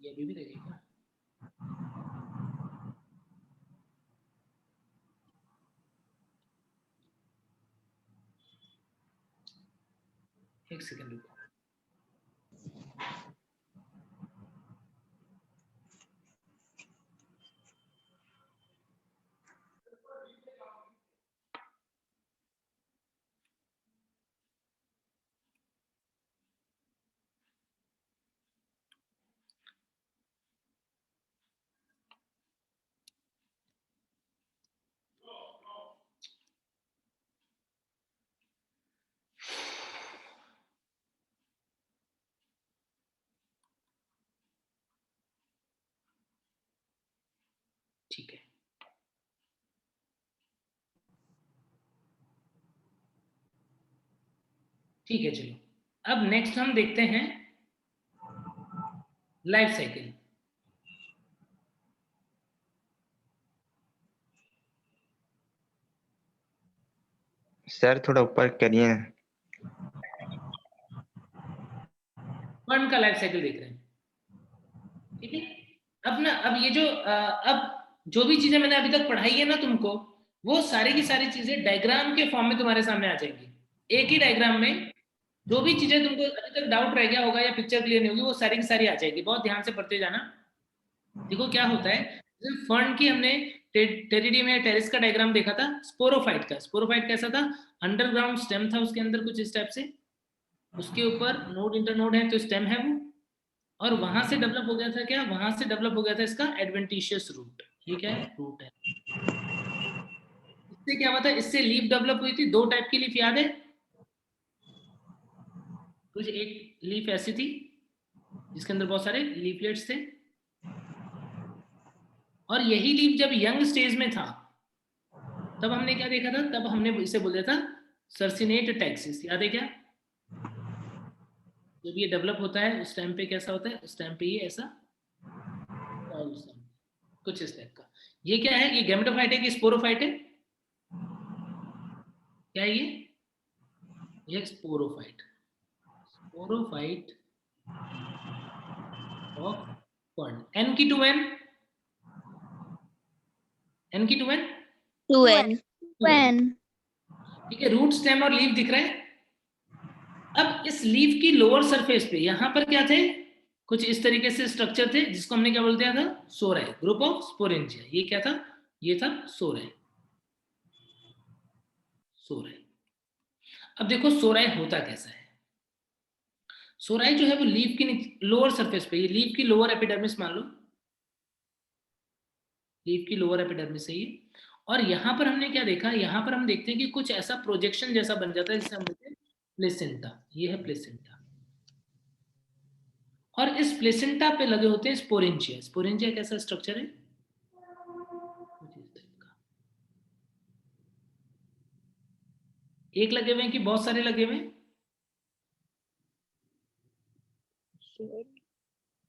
ये अभी भी देखेगा। एक सेकंड रुको। ठीक है, ठीक है, चलो अब नेक्स्ट हम देखते हैं लाइफ साइकिल। सर थोड़ा ऊपर करिए। फर्न का लाइफ साइकिल देख रहे हैं। ठीक है, अब ना, अब ये जो अब जो भी चीजें मैंने अभी तक पढ़ाई है ना तुमको, वो सारी की सारी चीजें डायग्राम के फॉर्म में तुम्हारे सामने आ जाएंगी। एक ही डायग्राम में जो भी चीजें तुमको अभी तक डाउट रह गया होगा या पिक्चर क्लियर नहीं होगी, वो सारी की सारी आ जाएगी। बहुत ध्यान से पढ़ते जाना। देखो क्या होता है, फर्न की हमने टेरिडियम या टेरिस का डायग्राम देखा था। स्पोरोफाइट का, स्पोरोफाइट कैसा था? अंडरग्राउंड स्टेम था उसके अंदर कुछ इस टाइप से, उसके ऊपर नोड इंटरनोड है तो स्टेम है वो, और वहां से डेवलप हो गया था क्या? वहां से डेवलप हो गया था इसका एडवेंटिशियस रूट। ये क्या है? रूट है। इससे क्या हुआ था? इससे लीफ डेवलप हुई थी। दो टाइप की लीफ याद है? कुछ एक लीफ ऐसी थी जिसके अंदर बहुत सारे लीफलेट्स थे, और यही लीफ जब यंग स्टेज में था तब हमने क्या देखा था? तब हमने इसे बोल दिया था सर्सिनेट टैक्सिस। याद है क्या? जब ये डेवलप होता है उस टाइम पे कैसा होता है? उस टाइम पे ये ऐसा कुछ इस टाइप का। ये क्या है? ये गैमेटोफाइट है कि स्पोरोफाइट है? क्या है ये sporophyte. Sporophyte of fern. n की 2n, n की 2n, 2n 2n। ठीक है। रूट, स्टेम और लीफ दिख रहा है। अब इस लीफ की लोअर सरफेस पे यहाँ पर क्या थे? कुछ इस तरीके से स्ट्रक्चर थे जिसको हमने क्या बोल दिया था? सोराई, ग्रुप ऑफ स्पोरेंजिया। ये क्या था? ये था सोराई। सोराई। अब देखो सोराई होता कैसा है। सोराई जो है वो लीफ की लोअर सरफेस पे, ये लीफ की लोअर एपिडर्मिस मान लो, लीफ की लोअर एपिडर्मिस है ये। और यहाँ पर हमने क्या देखा? यहाँ पर हम देखते हैं कि कुछ ऐसा प्रोजेक्शन जैसा बन जाता है जिसे हम बोलते हैं प्लेसेंटा। ये है प्लेसेंटा, और इस प्लेसेंटा पे लगे होते हैं स्पोरेंजिया। स्पोरेंजिया कैसा स्ट्रक्चर है? एक लगे हुए हैं कि बहुत सारे लगे हुए हैं?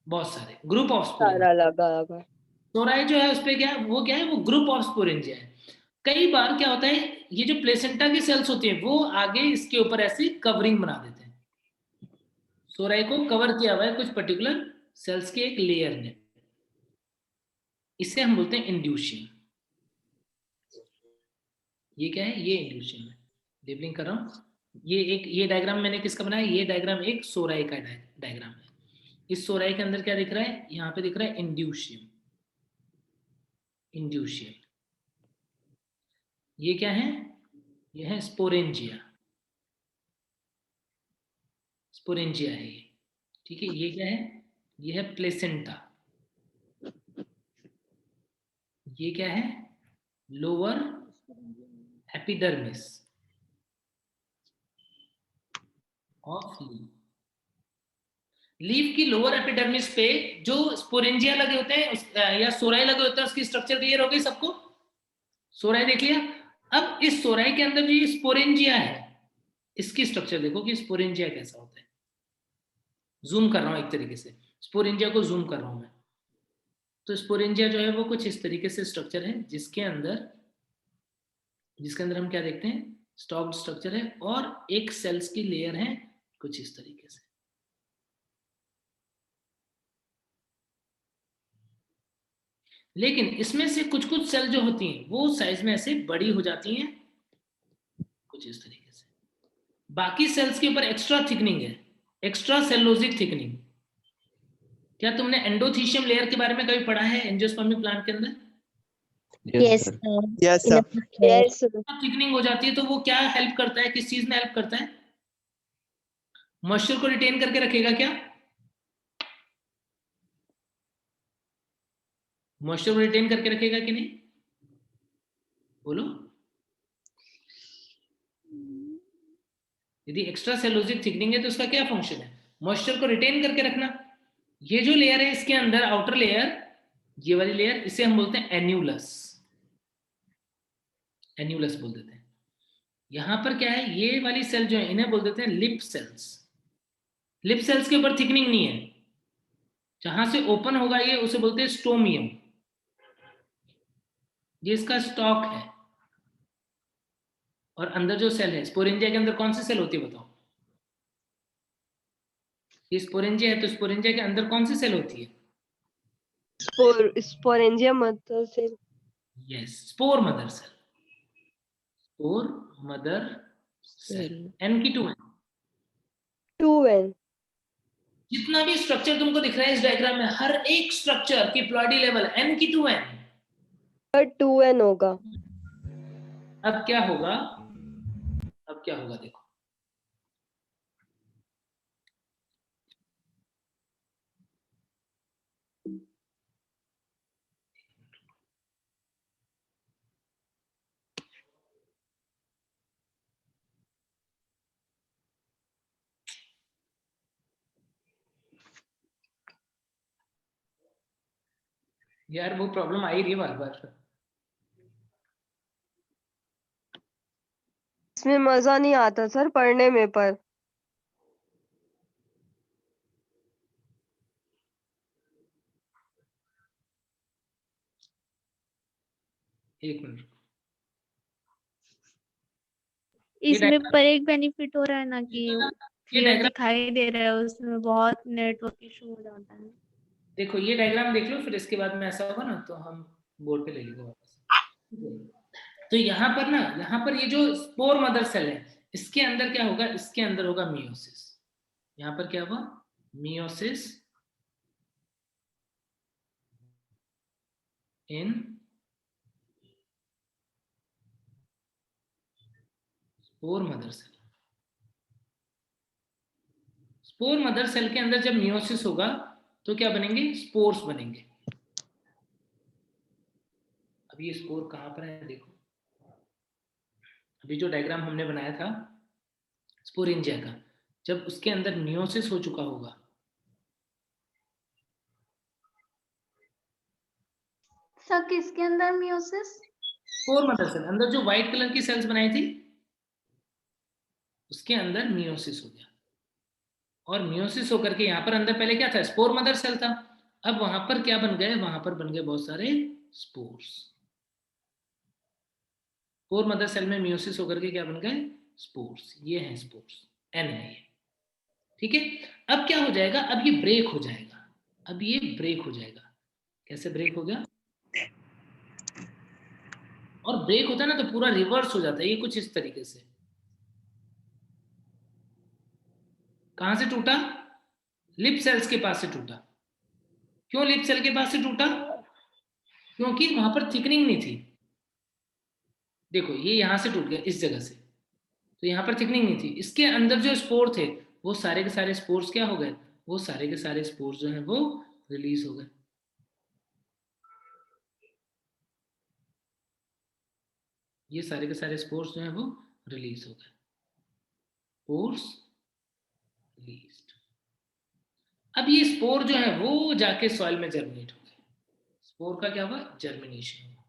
बहुत सारे, ग्रुप ऑफ स्पोरेंजिया। सारा लगा लगा। सोराई जो है उस पे क्या है? वो क्या है? वो ग्रुप ऑफ स्पोरेंजिया है। कई बार क्या होता है, ये जो प्लेसेंटा की सेल्स होती हैं वो आगे इसके ऊपर ऐसी कवरिंग बना देते हैं। सोराई को कवर किया हुआ है कुछ पर्टिकुलर सेल्स के एक लेयर ने, इसे हम बोलते हैं इंड्यूशियम। ये क्या है? ये इंड्यूशियम है। लेबलिंग कर रहा हूं। ये डायग्राम मैंने किसका बनाया? ये डायग्राम एक सोराई का डायग्राम है। इस सोराई के अंदर क्या दिख रहा है? यहाँ पे दिख रहा है इंड्यूशियम। इंड्यूशियम। ये क्या है? ये है स्पोरेंजिया। स्पोरेंजिया है ये, ठीक है। ये क्या है? ये है प्लेसेंटा। ये क्या है? Lower epidermis of leaf. Leaf की लोअर एपिडर्मिस पे जो स्पोरेंजिया लगे होते हैं या सोराई लगे होते हैं, उसकी स्ट्रक्चर क्लियर हो गई सबको? सोराई देख लिया। अब इस सोराई के अंदर जो ये स्पोरेंजिया है, इसकी स्ट्रक्चर देखो कि स्पोरेंजिया कैसा होता है। जूम कर रहा हूं एक तरीके से, स्पोरेंजिया को जूम कर रहा हूं मैं। तो स्पोरेंजिया जो है वो कुछ इस तरीके से स्ट्रक्चर है जिसके अंदर हम क्या देखते हैं? स्टॉक्ड स्ट्रक्चर है, और एक सेल्स की लेयर है कुछ इस तरीके से। लेकिन इसमें से कुछ कुछ सेल जो होती हैं वो साइज में ऐसे बड़ी हो जाती हैं कुछ इस तरीके से। बाकी सेल्स के ऊपर एक्स्ट्रा थिकनिंग है, एक्स्ट्रा सेलोजिक थिकनिंग। क्या तुमने एंडोथीशियम लेयर के बारे में कभी पढ़ा है एंजियोस्पर्मिक प्लांट के अंदर? Yes Yes, sir. Yes thickening हो जाती है तो वो क्या हेल्प करता है? किस चीज में हेल्प करता है? मॉइस्चर को रिटेन करके रखेगा क्या? मॉइस्चर को रिटेन करके रखेगा कि नहीं? बोलो। यदि एक्स्ट्रा सेलोजिक थिकनिंग है तो उसका क्या फंक्शन है? मॉइस्चर को रिटेन करके रखना। ये जो लेयर है इसके अंदर आउटर लेयर, ये वाली लेयर, इसे हम बोलते हैं एन्यूलस। एन्यूलस बोल देते हैं। यहां पर क्या है? ये वाली सेल जो है इन्हें बोल देते हैं लिप सेल्स। लिप सेल्स के ऊपर थिकनिंग नहीं है, जहां से ओपन होगा ये उसे बोलते हैं स्टोमियम। ये इसका स्टॉक है, और अंदर जो सेल है स्पोरेंजिया के अंदर कौन सी सेल होती है बताओ? ये स्पोरेंजिया है तो स्पोरेंजिया के अंदर कौन सी सेल होती है? स्पोरेंजिया मतलब से yes, spore mother cell, spore mother cell, n की 2n। 2n। जितना भी स्ट्रक्चर तुमको दिख रहा है इस डायग्राम में, हर एक स्ट्रक्चर की प्लॉडी लेवल n की 2n। पर 2n होगा। अब क्या होगा, अब क्या होगा देखो, यार वो प्रॉब्लम आ ही रही है बार बार। इसमें मजा नहीं आता सर पढ़ने में, पर एक मिनट, इसमें पर एक बेनिफिट हो रहा है ना कि ये क्लियर डायग्राम दिखाई दे रहा है, उसमें बहुत नेटवर्क इशू हो जाता है। देखो, ये डायग्राम देख लो, फिर इसके बाद में ऐसा होगा ना तो हम बोर्ड पे ले लेंगे वापस। तो यहाँ पर ना, यहाँ पर ये जो स्पोर मदर सेल है, इसके अंदर क्या होगा, इसके अंदर होगा मियोसिस। यहाँ पर क्या होगा, meiosis in spore mother cell. Spore mother cell के अंदर जब मियोसिस होगा तो क्या बनेंगे, स्पोर्स बनेंगे। अब ये स्पोर कहां पर है देखो, अभी जो डायग्राम हमने बनाया था स्पोरेंजिया का, जब उसके अंदर मियोसिस हो चुका होगा, सर किसके अंदर मियोसिस? स्पोर मदर सेल अंदर जो व्हाइट कलर की सेल्स बनाई थी उसके अंदर मियोसिस हो गया, और मियोसिस होकर के यहाँ पर अंदर पहले क्या था, स्पोर मदर सेल था। अब वहां पर क्या बन गए, वहां पर बन गए बहुत सारे स्पोर्स। स्पोर मदर सेल में मियोसिस होकर के क्या बन गए, स्पोर्स। ये हैं स्पोर्स, एन है ये, ठीक है। अब क्या हो जाएगा, अब ये ब्रेक हो जाएगा, अब ये ब्रेक हो जाएगा। कैसे ब्रेक हो गया, और ब्रेक होता है ना तो पूरा रिवर्स हो जाता है, ये कुछ इस तरीके से। कहां से टूटा, लिप सेल्स के पास से टूटा। क्यों लिप सेल के पास से टूटा, क्योंकि वहां पर थिकनिंग नहीं थी। देखो ये यहां से टूट गया इस जगह से, तो यहाँ पर थिकनिंग नहीं थी। इसके अंदर जो स्पोर थे वो सारे के सारे स्पोर्स क्या हो गए, वो सारे के सारे स्पोर्स जो हैं वो रिलीज हो गए। ये सारे के सारे स्पोर्स जो हैं वो रिलीज हो गए, स्पोर्स रिलीज्ड। अब ये स्पोर जो है वो जाके सॉइल में जर्मिनेट हो गए। स्पोर का क्या हुआ, जर्मिनेशन हुआ।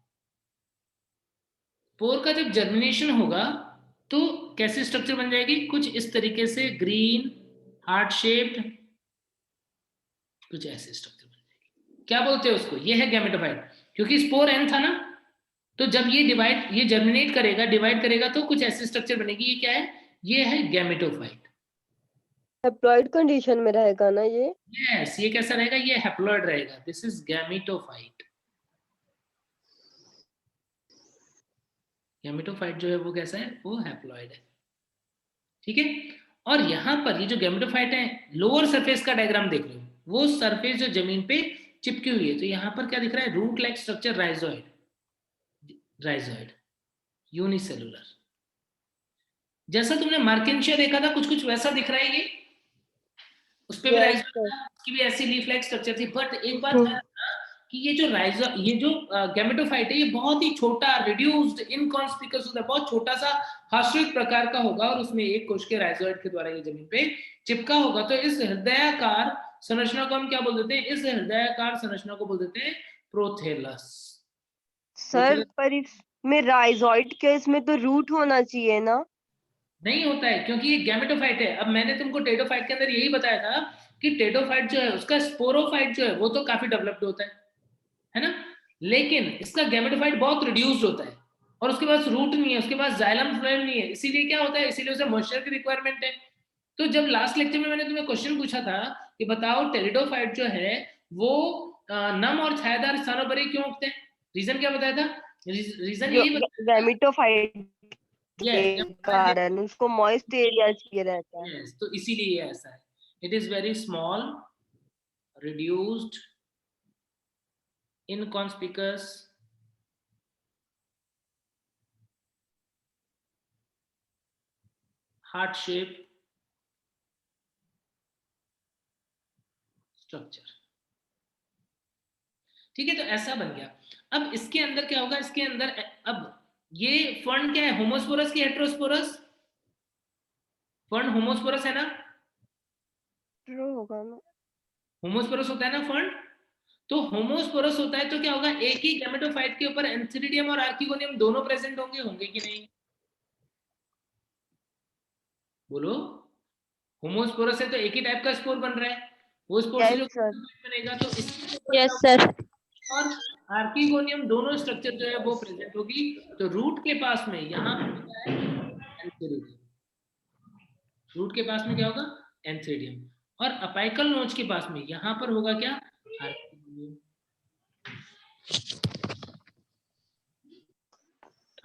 स्पोर का जब जर्मिनेशन होगा तो कैसी स्ट्रक्चर बन जाएगी, कुछ इस तरीके से, ग्रीन हार्ट शेप्ड, कुछ ऐसे स्ट्रक्चर बन जाएगी। क्या बोलते हैं उसको, ये है गैमेटोफाइट। क्योंकि स्पोर एन था ना, तो जब ये डिवाइड, ये जर्मिनेट करेगा, डिवाइड करेगा तो कुछ ऐसी स्ट्रक्चर बनेगी। ये क्या है, ये है गैमेटोफाइट। हैप्लॉइड कंडीशन में रहेगा ना ये? यस, ये कैसा रहेगा, ये हैप्लॉइड रहेगा। This is gametophyte. गैमेटोफाइट जो है वो कैसा है, वो हैप्लॉइड है, ठीक है। और यहाँ पर ये जो गैमेटोफाइट है, लोअर सरफेस का डायग्राम देख रहे हो, वो सरफेस जो जमीन पे चिपकी हुई है, तो यहाँ पर क्या दिख रहा है, root like structure, rhizoid, rhizoid unicellular. जैसा तुमने मार्केंशिया देखा था, कुछ कुछ वैसा दिख रहा है ये, उस पे भी Yes, राइजोइड sir. था, उसकी भी ऐसी लीफ लाइक स्ट्रक्चर थी। बट एक बात है कि ये जो गैमेटोफाइट है, ये बहुत ही छोटा, रिड्यूस्ड, इनकॉन्स्पिकुअस होता है, बहुत छोटा सा हास्योइड प्रकार का होगा, और उसमें एक कोश के राइजोइड के द्वारा ये जमीन पे चिपका होगा। तो इस हृदयाकार संरचना को हम क्या बोल देते हैं, इस हृदयाकार संरचना को बोल देते हैं प्रोथेलस। सर पर इसमें राइजॉइड के इसमें तो रूट होना चाहिए ना? नहीं होता है, क्योंकि ये गैमेटोफाइट है। अब मैंने तुमको टेडोफाइट के अंदर यही बताया था कि टेडोफाइट जो है उसका स्पोरोफाइट जो है वो तो काफी डेवलप्ड होता है ना, लेकिन इसका गैमेटोफाइट बहुत रिड्यूस्ड होता है, और उसके पास रूट नहीं है, उसके पास जाइलम फ्लोएम नहीं है। इसीलिए क्या होता है, इसीलिए उसे मॉइस्चर की रिक्वायरमेंट है। तो जब लास्ट लेक्चर में मैंने तुम्हें क्वेश्चन पूछा था कि बताओ टेरिडोफाइट जो है वो नम और छायादार स्थानों पर ही क्यों उगते हैं, रीजन क्या बताया था, रीजन जो यही बताया गैमेटोफाइट के yes, कारण उसको मॉइस्ट एरिया चाहिए रहता है। yes, तो इसीलिए ये ऐसा है। It is very small, reduced, inconspicuous, heart shape structure. ठीक है, तो ऐसा बन गया। अब इसके अंदर क्या होगा, इसके अंदर अब ये फंड क्या है, होमोस्पोरस की हेटेरोस्पोरस? फंड होमोस्पोरस है ना, ट्रू होगा ना? होमोस्पोरस होता है ना फंड। तो होमोस्पोरस होता है तो क्या होगा, एक ही गैमेटोफाइट के ऊपर एंथ्रीडियम और आर्किगोनियम दोनों प्रेजेंट होंगे, होंगे कि नहीं? बोलो। होमोस्पोरस है तो एक ही टाइप का स्पोर बन रहा है, वो स्पोर से जो यस सर। बनेगा तो इसके ऊपर यस क्या सर। होगा? और आर्किगोनियम दोनों स्ट्रक्चर जो है वो प्रेजेंट होगी। तो रूट के पास में यहाँ पे होता है एंथ्रीडियम, रूट के पास में क्या होगा, एंथ्रीडियम, और अपाइकल नोच के पास में यहाँ पर होगा क्या,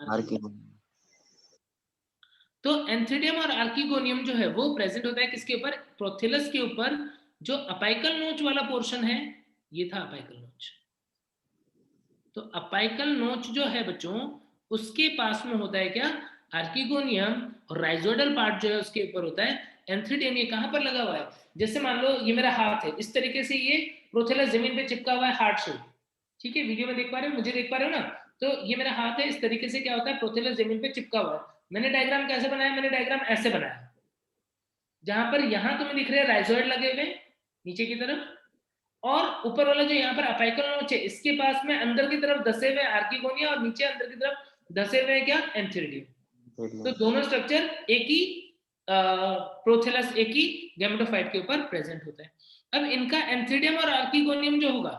आर्किगोनियम। तो एंथ्रीडियम और आर्किगोनियम जो है वो प्रेजेंट होता है किसके ऊपर, प्रोथेलस के ऊपर। जो अपाइकल नोच वाला पोर्शन है, ये था अपाइकल नोच। तो अपाइकल नोच जो है बच्चों, उसके पास में होता है क्या, आर्किगोनियम, और राइजोइडल पार्ट जो है उसके ऊपर होता है एंथ्रीडियम। ये कहां पर लगा हुआ है, जैसे मान लो ये मेरा हाथ है, इस तरीके से ये प्रोथेलस जमीन पे चिपका हुआ है हार्ट शेप। ठीक है, वीडियो में देख पा रहे हो, मुझे देख पा रहे हो ना? तो ये मेरा हाथ है, इस तरीके से क्या होता है, प्रोथेलस जमीन पे चिपका हुआ है। मैंने डायग्राम कैसे बनाया, मैंने डायग्राम ऐसे बनाया, जहां पर यहां तुम्हें दिख रहे हैं राइजोइड लगे हुए नीचे की तरफ, और ऊपर वाला जो यहाँ पर अपाइकल नोच है, इसके पास में अंदर की तरफ धसे हुए आर्किगोनिया, और नीचे अंदर की तरफ धसे हुए क्या, एंथ्रीडियम। तो दोनों स्ट्रक्चर एक ही प्रोथेलस, एक ही गैमेटोफाइट के ऊपर प्रेजेंट होता है। अब इनका एंथ्रीडियम और आर्किगोनियम जो होगा,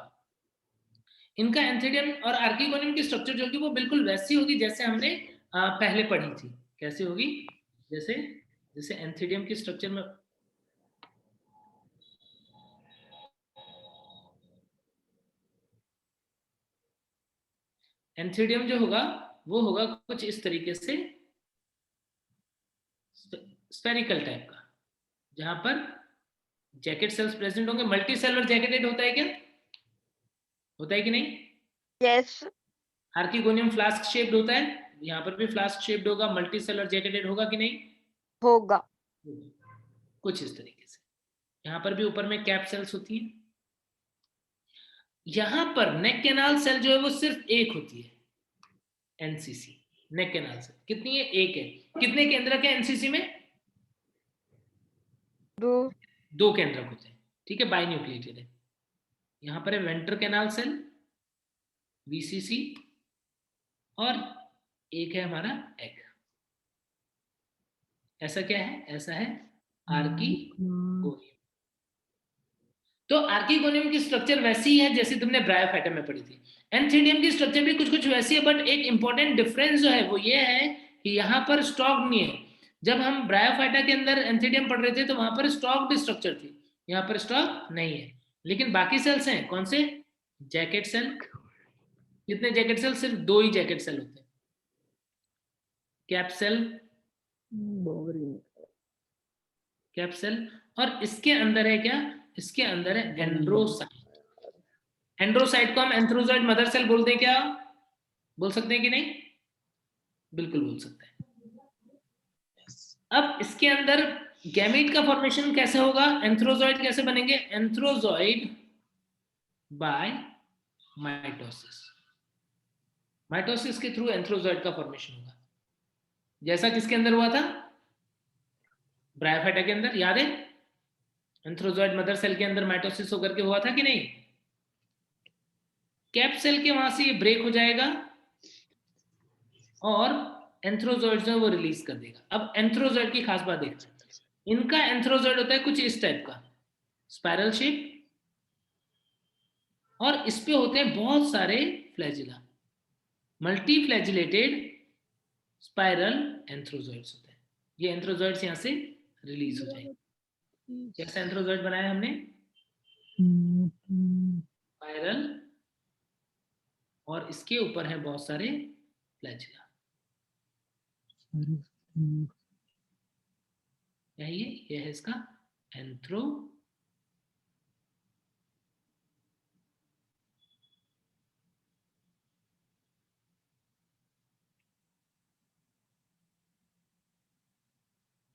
इनका एंथ्रीडियम और आर्किगोनियम की स्ट्रक्चर जो होगी वो बिल्कुल वैसी होगी जैसे हमने पहले पढ़ी थी। कैसे होगी, जैसे जैसे एंथ्रीडियम की स्ट्रक्चर में, एंथ्रीडियम जो होगा वो होगा कुछ इस तरीके से, स्फेरिकल टाइप का, जहां पर जैकेट सेल्स प्रेजेंट होंगे। मल्टी सेलर जैकेटेड होता है क्या, होता है कि नहीं? यस। आर्किगोनियम फ्लास्क शेप्ड होता है, यहाँ पर भी फ्लास्क शेप्ड होगा, मल्टी सेलर जैकेटेड होगा कि नहीं? होगा। कुछ इस तरीके से। यहाँ पर भी ऊपर में कैप सेल्स होती है। यहाँ पर नेक कैनाल सेल जो है वो सिर्फ एक होती है, एनसीसी। नेक कैनाल सेल कितनी है, एक है। कितने केंद्रक है एनसीसी में? दो केंद्रक होते हैं। ठीक है, बाई न्यूक्लिएटेड है। यहाँ पर है वेंटर कैनाल सेल, वीसीसी, और एक है हमारा एग। ऐसा क्या है, ऐसा है आर्किगोनियम। तो आर्किगोनियम की स्ट्रक्चर वैसी है जैसे तुमने ब्रायोफाइटा में पढ़ी थी। एंथ्रीडियम की स्ट्रक्चर भी कुछ कुछ वैसी है, बट एक इंपॉर्टेंट डिफरेंस जो है वो ये है कि यहाँ पर स्टॉक नहीं है। जब हम ब्रायोफाइटा के अंदर एंथ्रीडियम पढ़ रहे थे तो वहां पर स्टॉक स्ट्रक्चर थी, यहाँ पर स्टॉक नहीं है। लेकिन बाकी सेल्स हैं, कौन से, जैकेट सेल। कितने जैकेट सेल, सिर्फ दो ही जैकेट सेल होते हैं, कैप सेल, कैप सेल, और इसके अंदर है क्या, इसके अंदर है एंड्रोसाइट। एंड्रोसाइट को हम एंथ्रोजॉइड मदर सेल बोलते हैं क्या, बोल सकते हैं कि नहीं? बिल्कुल बोल सकते हैं। अब इसके अंदर गैमीट का फॉर्मेशन कैसे होगा, एंथ्रोजॉइड कैसे बनेंगे, एंथ्रोजॉइड बाय माइटोसिस। माइटोसिस के थ्रू एंथ्रोजॉइड का फॉर्मेशन होगा, जैसा किसके अंदर हुआ था, ब्रायोफाइटा के अंदर, याद है? एंथ्रोजॉइड मदर सेल के अंदर माइटोसिस होकर के हुआ था कि नहीं? कैप सेल के वहां से ये ब्रेक हो जाएगा और एंथ्रोजॉइड जो है वो रिलीज कर देगा। अब एंथ्रोजॉइड की खास बात देखना, इनका एंथ्रोजॉइड होता है कुछ इस टाइप का, स्पाइरल शेप, और इस पे होते हैं बहुत सारे flagella, multi flagellated spiral antherozoids होते हैं। ये एंथ्रोजॉइड्स यहाँ से रिलीज हो जाएंगे। कैसा एंथ्रोजॉइड बनाया हमने, स्पाइरल और इसके ऊपर है बहुत सारे फ्लैजिला। ये है इसका एंथ्रो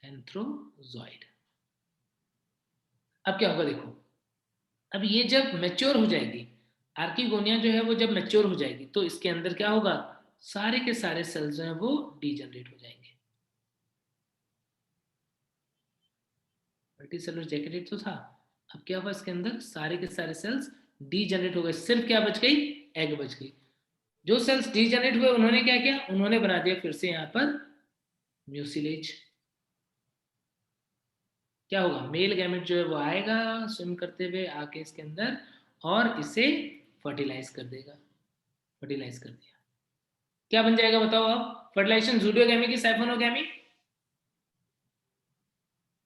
एंथ्रोजॉइड। अब क्या होगा देखो, अब ये जब मैच्योर हो जाएगी, आर्किगोनिया जो है वो जब मैच्योर हो जाएगी तो इसके अंदर क्या होगा, सारे के सारे सेल्स जो हैं वो डीजनरेट हो जाएंगे। मल्टीसेलुलर जैकेटेट तो था, अब क्या हुआ इसके अंदर सारे के सारे सेल्स डीजनरेट हो गए, सिर्फ क्या बच गई, एग बच गई। जो सेल्स डीजनरेट हुए उन्होंने क्या किया, उन्होंने बना दिया फिर से यहाँ पर म्यूसिलेज। क्या होगा, मेल गैमेट जो है वो आएगा स्विम करते हुए आके इसके अंदर और इसे फर्टिलाइज कर देगा। फर्टिलाइज कर दिया, क्या बन जाएगा बताओ आप, फर्टिलाइजेशन ज़ूडियोगैमी की साइफोनोगैमी?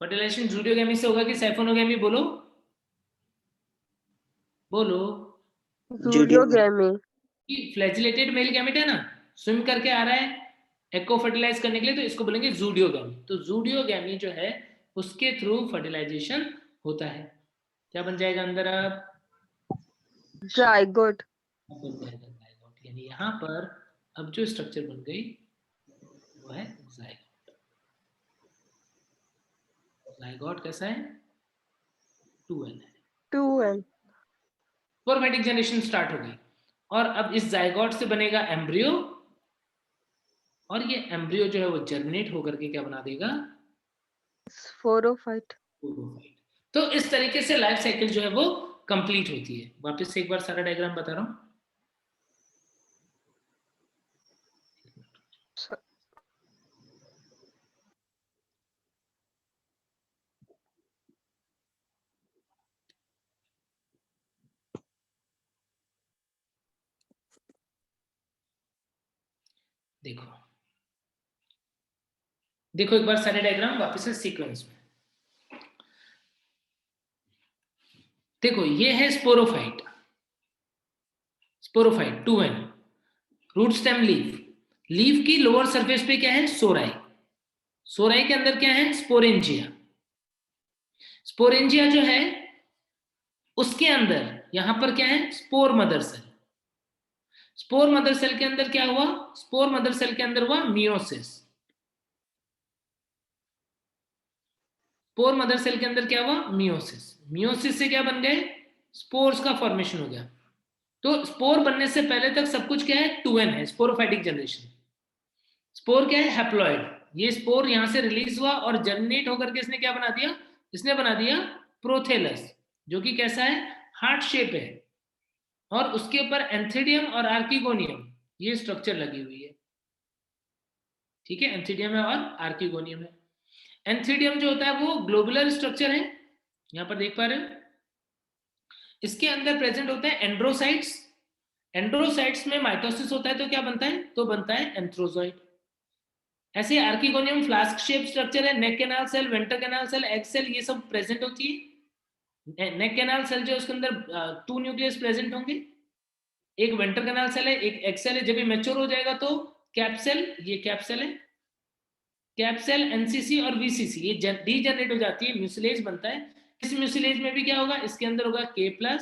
फर्टिलाइजेशन ज़ूडियोगैमी से होगा कि साइफोनोगैमी? बोलो बोलो। ज़ूडियोगैमी। फ्लैजिलेटेड मेल गैमेट है ना, स्विम करके आ रहा है एग को फर्टिलाइज करने के लिए, तो इसको बोलेंगे ज़ूडियोगैमी। तो ज़ूडियोगैमी जो है उसके थ्रू फर्टिलाइजेशन होता है। क्या बन जाएगा अंदर आप, जाइगोट। बन जाएगा जाइगोट। यानी यहाँ पर अब जो स्ट्रक्चर बन गई वो है जाइगोट। जाइगोट कैसा है, 2n है। 2n। स्पोरमैटिक जनरेशन स्टार्ट हो गई और अब इस जाइगोट से बनेगा एम्ब्रियो, और ये एम्ब्रियो जो है वो जर्मिनेट होकर के क्या बना देगा, स्पोरोफाइट। स्पोरोफाइट। तो इस तरीके से लाइफ साइकिल जो है वो कंप्लीट होती है। वापस से एक बार सारा डायग्राम बता रहा हूं। देखो देखो एक बार सारे डायग्राम वापस से सीक्वेंस में देखो। ये है sporophyte, sporophyte 2n, root stem leaf. Leaf की लोअर सरफेस पे क्या है, सोराई। सोराई के अंदर क्या है, स्पोरेंजिया। स्पोरेंजिया जो है उसके अंदर यहां पर क्या है, spore mother cell. Spore mother cell के अंदर क्या हुआ, स्पोर मदर सेल के अंदर हुआ मियोसिस। स्पोर मदर सेल के अंदर क्या हुआ, मियोसिस। मियोसिस से क्या बन गए, स्पोर्स का फॉर्मेशन हो गया। तो स्पोर बनने से पहले तक सब कुछ क्या है, 2n है, स्पोरोफाइटिक जनरेशन। स्पोर क्या है, हैप्लॉइड। ये स्पोर यहां से रिलीज हुआ और जर्मिनेट होकर के इसने क्या बना दिया, इसने बना दिया प्रोथेलस, जो कि कैसा है, हार्ट शेप है, और उसके ऊपर एंथीडियम और आर्किगोनियम ये स्ट्रक्चर लगी हुई है। ठीक है, एंथीडियम है और आर्किगोनियम है। एंथीडियम जो होता है वो ग्लोबुलर स्ट्रक्चर है, यहां पर देख पा रहे हो। इसके अंदर प्रेजेंट होते हैं एंड्रोसाइट्स। एंड्रोसाइट्स में माइटोसिस होता है तो क्या बनता है, तो बनता है एंथ्रोजॉइड। ऐसे आर्किगोनियम फ्लास्क शेप स्ट्रक्चर है, neck canal cell, venter canal cell, egg cell, ये सब प्रेजेंट होती है। नेक कैनाल सेल जो उसके अंदर 2 न्यूक्लियस प्रेजेंट होंगे, एक वेंटर कैनाल सेल है, एक एग सेल है। जब ये मैच्योर हो जाएगा तो कैप्सेल, ये कैप्सेल है, कैप्सेल, एनसीसी और वीसीसी ये डीजनरेट हो जाती है, म्यूसिलेज बनता है। इस म्यूसिलेज में भी क्या होगा, इसके अंदर होगा K+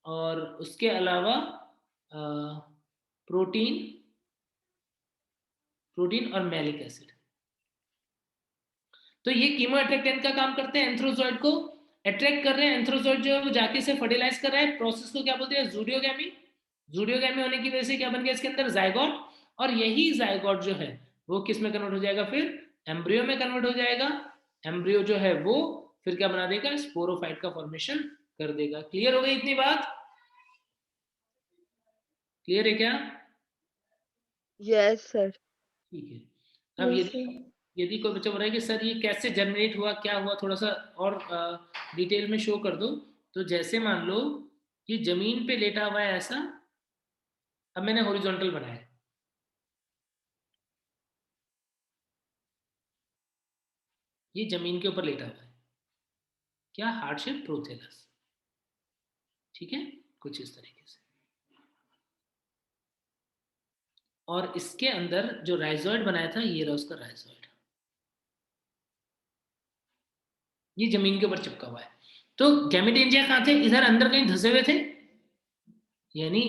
और उसके अलावा प्रोटीन, प्रोटीन और मैलिक एसिड। तो ये कीमो अट्रैक्टेंट का काम करते हैं, एंथ्रोजॉइड को अट्रैक्ट कर रहे हैं। एंथ्रोजॉइड जो है वो जाके से फर्टिलाइज कर रहा है, प्रोसेस को क्या बोलते हैं, ज़ूडियोगैमी। ज़ूडियोगैमी होने की वजह से क्या बन गया इसके अंदर, जाइगोट। और यही जाइगोट जो है वो किस में कन्वर्ट हो जाएगा, फिर एम्ब्रियो में कन्वर्ट हो जाएगा। एम्ब्रियो जो है वो फिर क्या बना देगा, स्पोरोफाइट का फॉर्मेशन कर देगा। क्लियर हो गई इतनी बात, क्लियर है क्या? Yes sir. ठीक है। अब यदि कोई बच्चा बोल रहा है कि सर ये कैसे जनरेट हुआ, क्या हुआ, थोड़ा सा और डिटेल में शो कर दो। तो जैसे मान लो ये जमीन पे लेटा हुआ है ऐसा, अब मैंने हॉरिजॉन्टल बनाया, ये जमीन के ऊपर लेटा हुआ है, क्या, हार्ट शेप प्रोथेलस। ठीक है, कुछ इस तरीके से। और इसके अंदर जो राइजोइड बनाया था ये रहा उसका राइजोइड, ये जमीन के ऊपर चिपका हुआ है। तो गैमेटेंजिया कहाँ थे? इधर अंदर कहीं धसे हुए थे, यानी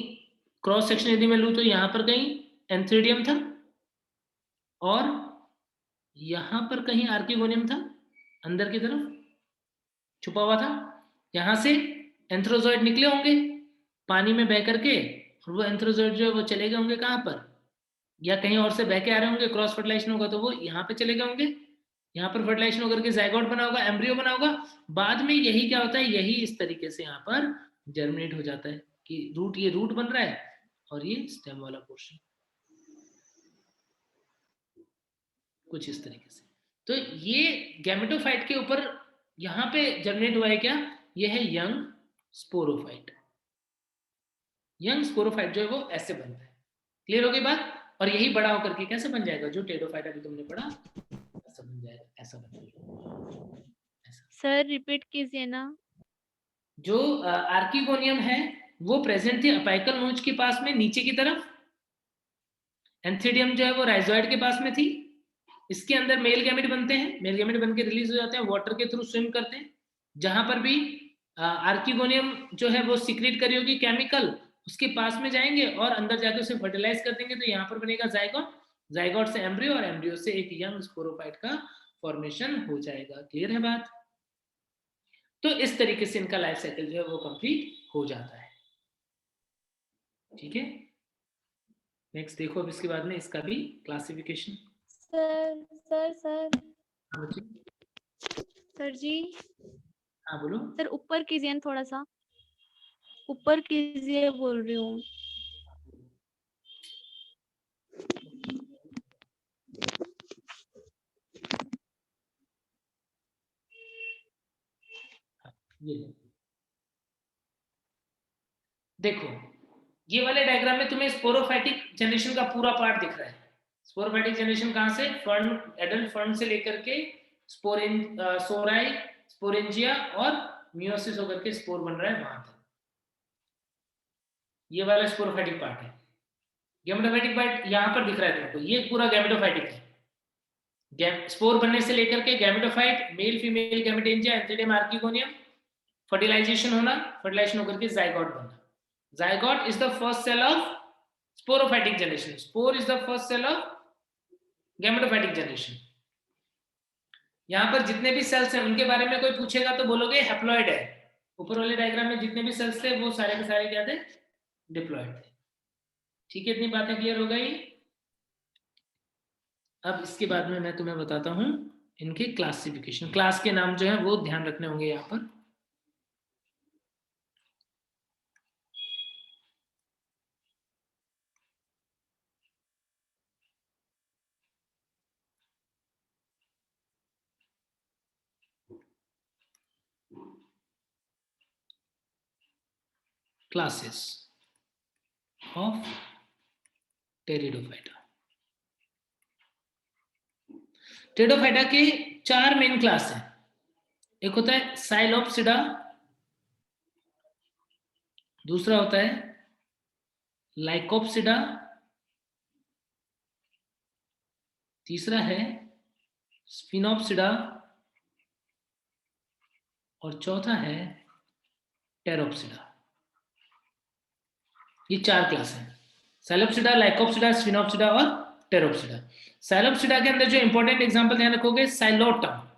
क्रॉस सेक्शन यदि मैं लूं तो यहाँ पर कहीं एंथ्रीडियम था और यहाँ पर कहीं आर्किगोनियम था, अंदर की तरफ छुपा हुआ था। यहाँ से एंथ्रोजॉइड निकले होंगे पानी में बह करके, और वो एंथ्रोजॉइड जो है वो चले गए होंगे कहाँ पर, या कहीं और से बह के आ रहे होंगे, क्रॉस फर्टिलाइजेशन होगा तो वो यहाँ पे चले गए होंगे, यहाँ पर फर्टिलाइजेशन होकर के जाइगोट बना होगा, एम्ब्रियो बना होगा। बाद में यही क्या होता है, यही इस तरीके से यहाँ पर जर्मिनेट हो जाता है कि रूट, ये रूट बन रहा है और ये स्टेम वाला पोर्शन कुछ इस तरीके से। तो ये गैमेटोफाइट के ऊपर यहाँ पे जर्मिनेट हुआ है क्या, ये है यंग स्पोरोफाइट। यंग स्पोरोफाइट जो है वो ऐसे बनता है। क्लियर हो गई बात? और यही बड़ा होकर के कैसे बन जाएगा, जो टेडोफाइट अभी तुमने पढ़ा ऐसा बन जाएगा, ऐसा बन जाएगा ऐसा। सर रिपीट कीजिए ना। जो आर्किगोनियम है वो प्रेजेंट थी अपाइकल नोच के पास में नीचे की तरफ, एंथ्रीडियम जो है वो राइजोइड के पास में थी। इसके अंदर मेल गैमेट बनते हैं, मेल गैमेट बन के रिलीज हो जाते हैं, वाटर के थ्रू स्विम करते हैं। जहां पर भी आर्किगोनियम जो है वो सीक्रेट करी होगी केमिकल, उसके पास में जाएंगे और अंदर जाकर उसे फर्टिलाइज कर देंगे, तो यहाँ पर बनेगा जाइगोट, जाइगोट से एम्ब्रियो और एम्ब्रियो से एक यंग स्पोरोफाइट का फॉर्मेशन हो जाएगा। क्लियर है बात? तो इस तरीके से इनका लाइफ साइकिल जो है वो कंप्लीट हो जाता है। ठीक है, नेक्स्ट देखो अब इसके बाद में इसका भी classification. Sir sir sir sir जी, हाँ बोलो। सर ऊपर कीजिए ना, थोड़ा सा ऊपर कीजिए बोल रही हूँ। ये देखो, ये वाले डायग्राम में तुम्हें स्पोरोफाइटिक जनरेशन का पूरा पार्ट दिख रहा है। स्पोरोफाइटिक जनरेशन कहाँ से, फर्न, एडल्ट फर्न से लेकर के सोराई, स्पोरेंजिया और मियोसिस होकर के स्पोर बन रहा है वहां तक। ये वाला स्पोरोफाइटिक पार्ट है। गैमेटोफाइटिक पार्ट यहाँ पर दिख रहा है तुमको, ये पूरा गैमेटोफाइटिक है। स्पोर बनने से लेकर के gametophyte, male female gametangia, antheridium, archegonium, fertilization होना, फर्टिलाइजेशन होकर के जाइगोट बनना। Zygote is the first cell of sporophytic generation, spore is the first cell of gametophytic generation. यहाँ पर जितने भी सेल्स हैं उनके बारे में कोई पूछेगा तो बोलोगे हैप्लॉइड है। ऊपर वाले डायग्राम में जितने भी सेल्स थे वो सारे के सारे क्या थे, डिप्लॉइड थे। ठीक है, इतनी बातें क्लियर हो गई। अब इसके बाद में मैं तुम्हें बताता हूं इनके क्लासिफिकेशन। क्लास के नाम जो है वो ध्यान रखने होंगे यहाँ पर। Classes of pteridophyta. टेरिडोफाइटा के 4 मेन क्लास हैं। एक होता है साइलोप्सिडा, दूसरा होता है लाइकोप्सिडा, तीसरा है स्फिनोप्सिडा और चौथा है टेरोप्सिडा। ये 4 क्लास हैं, साइलोप्सिडा, लाइकोप्सिडा, स्फिनोप्सिडा और टेरोप्सिडा। साइलोप्सिडा के अंदर जो इंपॉर्टेंट एग्जांपल ध्यान रखोगे, साइलोटम।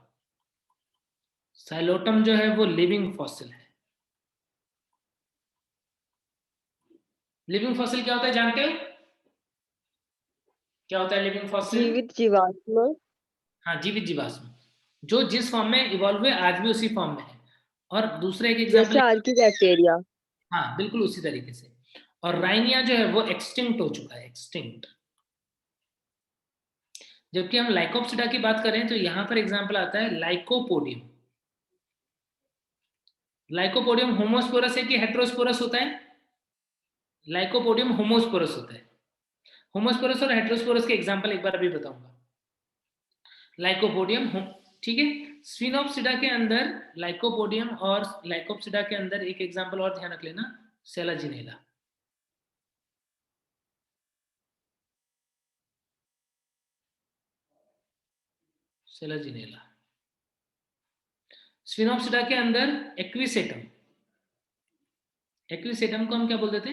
साइलोटम जो है वो लिविंग फॉसिल है। लिविंग फॉसिल क्या होता है जानते हो? क्या होता है लिविंग फॉसिल? जीवित जीवाश्म। हाँ, जीवित जीवाश्म, जो जिस फॉर्म में इवॉल्व हुए आज भी उसी फॉर्म में है। और दूसरा एक जैसे एग्जांपल, आर्किबैक्टीरिया। हाँ बिल्कुल उसी तरीके से। और राइनिया जो है वो एक्सटिंक्ट हो चुका है, एक्सटिंक्ट। जबकि हम लाइकोप्सिडा की बात करें तो यहां पर एग्जांपल आता है लाइकोपोडियम। लाइकोपोडियम होमोस्पोरस है कि हेटेरोस्पोरस होता है? लाइकोपोडियम होमोस्पोरस होता है। होमोस्पोरस और हेटेरोस्पोरस के एग्जांपल एक बार अभी बताऊंगा। लाइकोपोडियम, ठीक है। स्फिनोप्सिडा के अंदर लाइकोपोडियम और लाइकोप्सिडा के अंदर एक एग्जांपल और ध्यान रख लेना, सेलाजिनेला। सेलाजिनेला। स्फिनोप्सिडा के अंदर एक्विसेटम, एक्विसेटम को हम क्या बोलते थे?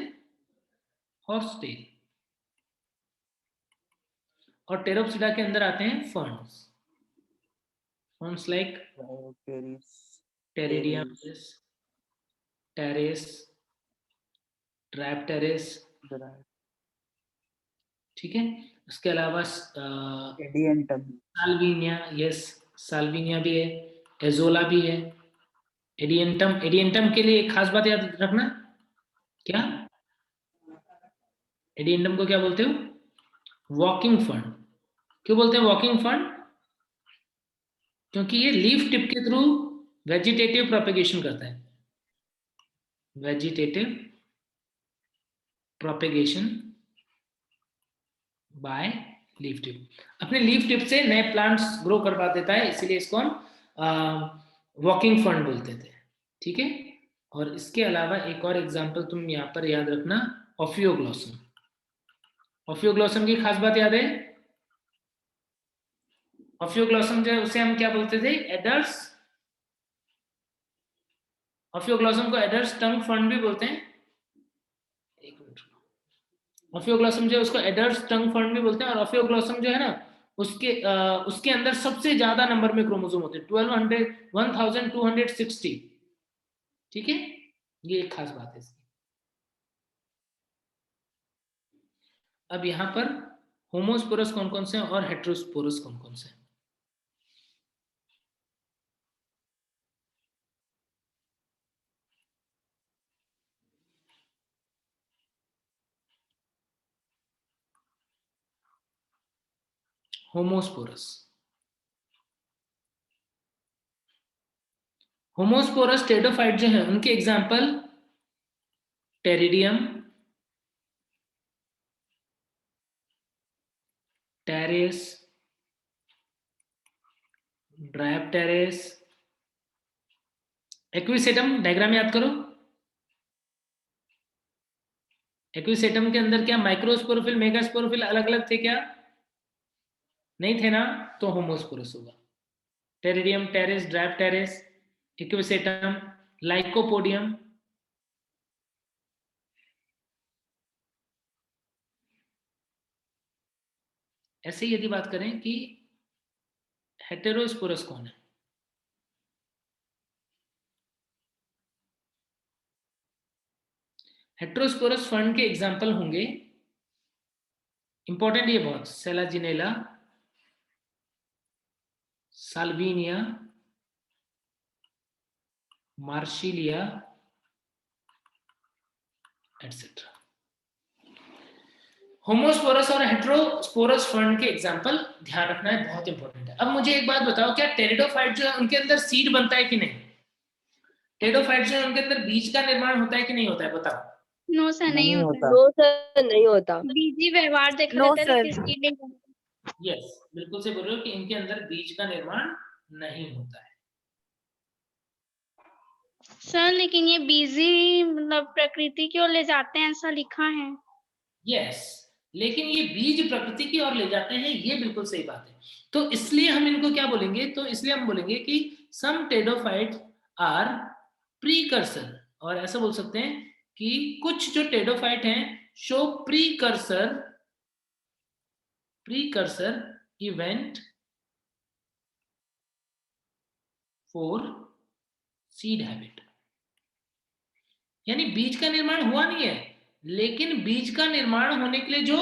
Horse tell. और टेरोप्सिडा के अंदर आते हैं ferns, ferns like Pteridium, Pteris, Dryopteris, ठीक है। उसके अलावा साल्विनिया, यस साल्विनिया भी है, एजोला भी है, एडियंटम। एडियंटम के लिए एक खास बात याद रखना, क्या एडियंटम को क्या बोलते हो? Walking fern. क्यों बोलते हैं वॉकिंग फर्न? क्योंकि ये लीफ टिप के थ्रू वेजिटेटिव प्रोपेगेशन करता है, vegetative propagation by leaf tip. अपने लीफ टिप से नए प्लांट्स ग्रो करवा देता है, इसीलिए इसको हम वॉकिंग फर्न बोलते थे, ठीक है। और इसके अलावा एक और एग्जांपल तुम यहाँ पर याद रखना, ऑफियोग्लॉसम। ऑफियोग्लॉसम की खास बात याद है? ऑफियोग्लॉसम जो है उसे हम क्या बोलते थे? एडर्स। ऑफियोग्लॉसम को एडर्स टंग फर्न भी बोलते हैं। एक मिनट, ऑफियोग्लॉसम जो है उसको एडर्स टंग फर्न भी बोलते हैं। और ऑफियोग्लॉसम जो है ना उसके अंदर सबसे ज्यादा नंबर में क्रोमोसोम होते हैं, 1260, ठीक है। ये एक खास बात है इसकी। अब यहाँ पर होमोस्पोरस कौन कौन से हैं और हेटेरोस्पोरस कौन कौन से हैं? होमोस्पोरस, होमोस्पोरस टेरिडोफाइट जो है उनके example Pteridium, Pteris, Dryopteris, एक्विसेटम। Diagram याद करो, एक्विसेटम के अंदर क्या माइक्रोस्पोरोफिल, मेगास्पोरोफिल अलग अलग थे क्या? नहीं थे ना, तो होमोस्पोरस होगा। Pteridium, Pteris, Dryopteris, Equisetum, Lycopodium. ऐसे ही यदि बात करें कि हेटेरोस्पोरस कौन है? हेटेरोस्पोरस फर्न के एग्जाम्पल होंगे, इंपॉर्टेंट ये बहुत, Selaginella, Salvinia, Marsilea etcetera. Homosporous और हेटेरोस्पोरस फर्न के एग्जाम्पल ध्यान रखना है, बहुत इंपॉर्टेंट है। अब मुझे एक बात बताओ, क्या टेरिडोफाइट जो है उनके अंदर सीड बनता है कि नहीं? टेरिडोफाइट जो है उनके अंदर बीज का निर्माण होता है कि नहीं होता है? बताओ। नो सर, नहीं होता। नो सर, नहीं होता। बीजी व्यवहार देख No, लेते हैं sir. तो किसकी नहीं। यस, बिल्कुल से बोल रहे हो कि इनके अंदर बीज का निर्माण नहीं होता है। सर लेकिन ये बीजी मतलब प्रकृति की ओर ले जाते हैं, ऐसा लिखा है। यस, लेकिन ये बीज प्रकृति की ओर ले जाते हैं, ये बिल्कुल सही बात है। तो इसलिए हम इनको क्या बोलेंगे? तो इसलिए हम बोलेंगे कि सम टेरिडोफाइट्स आर प्रीकर्सर, और ऐसा बोल सकते हैं कि कुछ जो टेरिडोफाइट हैं show precursor event for seed habit. यानी बीज का निर्माण हुआ नहीं है, लेकिन बीज का निर्माण होने के लिए जो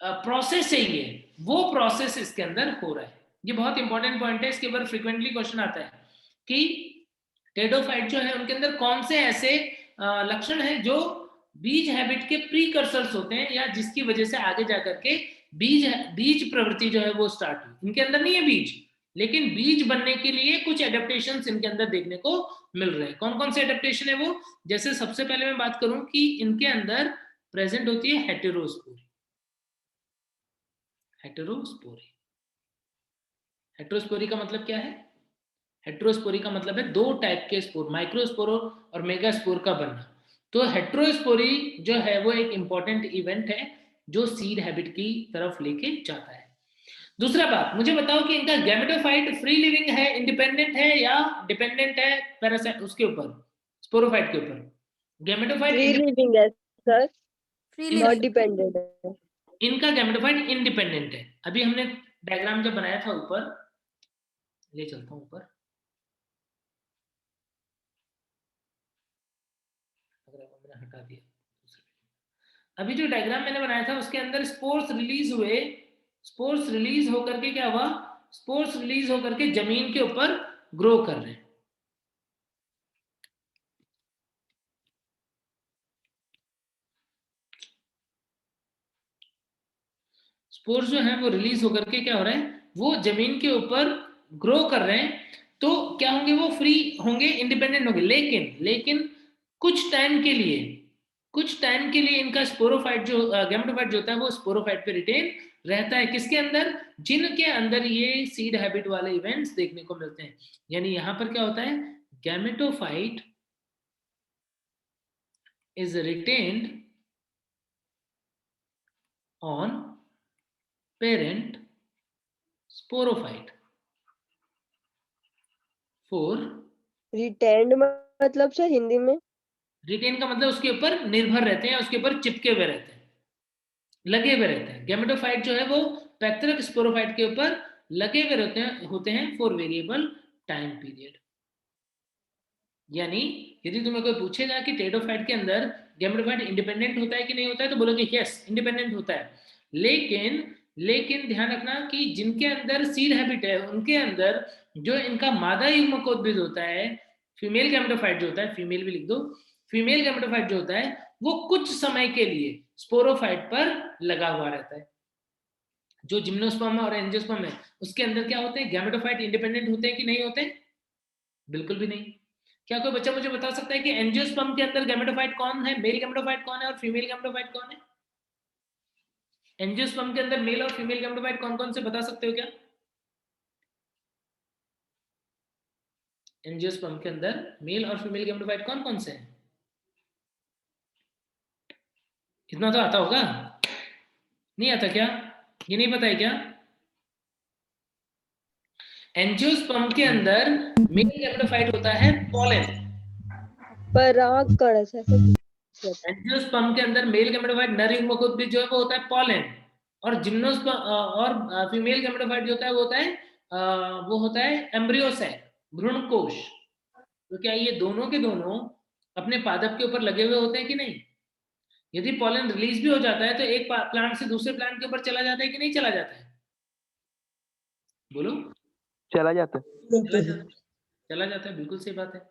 प्रोसेस चाहिए वो प्रोसेस इसके अंदर हो रहा है। ये बहुत इंपॉर्टेंट पॉइंट है, इसके ऊपर फ्रीक्वेंटली क्वेश्चन आता है कि टेरिडोफाइट जो है उनके अंदर कौन से ऐसे लक्षण हैं जो बीज हैबिट के प्रीकर्सर्स होते हैं, या जिसकी वजह से आगे जाकर के बीज प्रवृत्ति जो है वो स्टार्ट हुई। इनके अंदर नहीं है बीज, लेकिन बीज बनने के लिए कुछ एडेप्टेशंस इनके अंदर देखने को मिल रहे हैं। कौन कौन से एडेप्टेशन है वो? जैसे सबसे पहले मैं बात करूं कि इनके अंदर प्रेजेंट होती है हेटेरोस्पोरी। हेटेरोस्पोरी का मतलब क्या है? हेटेरोस्पोरी का मतलब है दो टाइप के स्पोर, माइक्रोस्पोर और मेगास्पोर का बनना। तो हेटेरोस्पोरी जो है वो एक इंपॉर्टेंट इवेंट है जो सीड हैबिट की तरफ लेके जाता है। दूसरा बात, मुझे बताओ कि इनका गैमेटोफाइट फ्री लिविंग है, इंडिपेंडेंट है या डिपेंडेंट है पैरासाइट उसके ऊपर, स्पोरोफाइट के ऊपर? गैमेटोफाइट फ्री लिविंग है sir, free not living. Dependent है। इनका गैमेटोफाइट इंडिपेंडेंट है। अभी हमने डायग्राम जब बनाया था ऊपर, ले चलता हूं ऊपर, अगर मैंने हटा दिया, अभी जो डायग्राम मैंने बनाया था उसके अंदर स्पोर्स रिलीज हुए, स्पोर्स रिलीज होकर के क्या हुआ, स्पोर्स रिलीज होकर के जमीन के ऊपर ग्रो कर रहे हैं। स्पोर्स जो है वो रिलीज होकर के क्या हो रहा है, वो जमीन के ऊपर ग्रो कर रहे हैं। तो क्या होंगे, वो फ्री होंगे, इंडिपेंडेंट होंगे, लेकिन कुछ टाइम के लिए इनका स्पोरोफाइट जो गैमेटोफाइट जो होता है वो स्पोरोफाइट पे रिटेन रहता है। किसके अंदर? जिनके अंदर ये सीड हैबिट वाले इवेंट्स देखने को मिलते हैं। यानी यहां पर क्या होता है, gametophyte is retained on parent sporophyte for, retained मतलब सर हिंदी में? रिटेन का मतलब उसके ऊपर निर्भर रहते हैं, उसके ऊपर चिपके हुए रहते हैं, लगे हुए रहते हैं। गैमेटोफाइट जो है वो पैक्टरक स्पोरोफाइट के ऊपर लगे हुए होते हैं फॉर वेरिएबल टाइम पीरियड। यानी यदि तुम्हें कोई पूछेगा कि टेडोफाइट के अंदर गैमेटोफाइट इंडिपेंडेंट होता है कि नहीं होता है, तो बोलोगे यस इंडिपेंडेंट होता है। लेकिन ध्यान रखना कि जिनके अंदर सीड हैबिट है उनके अंदर जो इनका मादा युग्मकोद्भिद होता है, फीमेल गैमेटोफाइट जो होता है, फीमेल भी लिख दो, फीमेल गैमेटोफाइट जो होता है वो कुछ समय के लिए स्पोरोफाइट पर लगा हुआ रहता है। जो जिम्नोस्पर्म और एंजियोस्पर्म है उसके अंदर क्या होते हैं, गैमेटोफाइट इंडिपेंडेंट होते हैं कि नहीं होते? बिल्कुल भी नहीं। क्या कोई बच्चा मुझे बता सकता है कि एंजियोस्पर्म के अंदर गैमेटोफाइट कौन है, मेल गैमेटोफाइट कौन है और फीमेल गैमेटोफाइट कौन है? एंजियोस्पर्म के अंदर मेल और फीमेल गैमेटोफाइट कौन कौन से बता सकते हो क्या? एंजियोस्पर्म के अंदर मेल और फीमेल गैमेटोफाइट कौन कौन से हैं? इतना तो आता होगा, नहीं आता क्या? ये नहीं पता है क्या? एंजियोस्पर्म के अंदर मेल गैमेटोफाइट होता है पॉलन, परागकण सर। एंजियोस्पर्म के अंदर मेल गैमेटोफाइट नर युग्मकोद्भिद जो है वो होता है पॉलन, और जिम्नोस्पर्म और फीमेल गैमेटोफाइट जो होता है वो होता है एम्ब्रियोसाइट, भ्रूणकोश। तो क्या ये दोनों के दोनों अपने पादप के ऊपर लगे हुए होते हैं कि नहीं? यदि पॉलन रिलीज भी हो जाता है तो एक प्लांट से दूसरे प्लांट के ऊपर चला जाता है कि नहीं चला जाता है? बोलो। चला जाता है। चला जाता है, बिल्कुल सही बात है।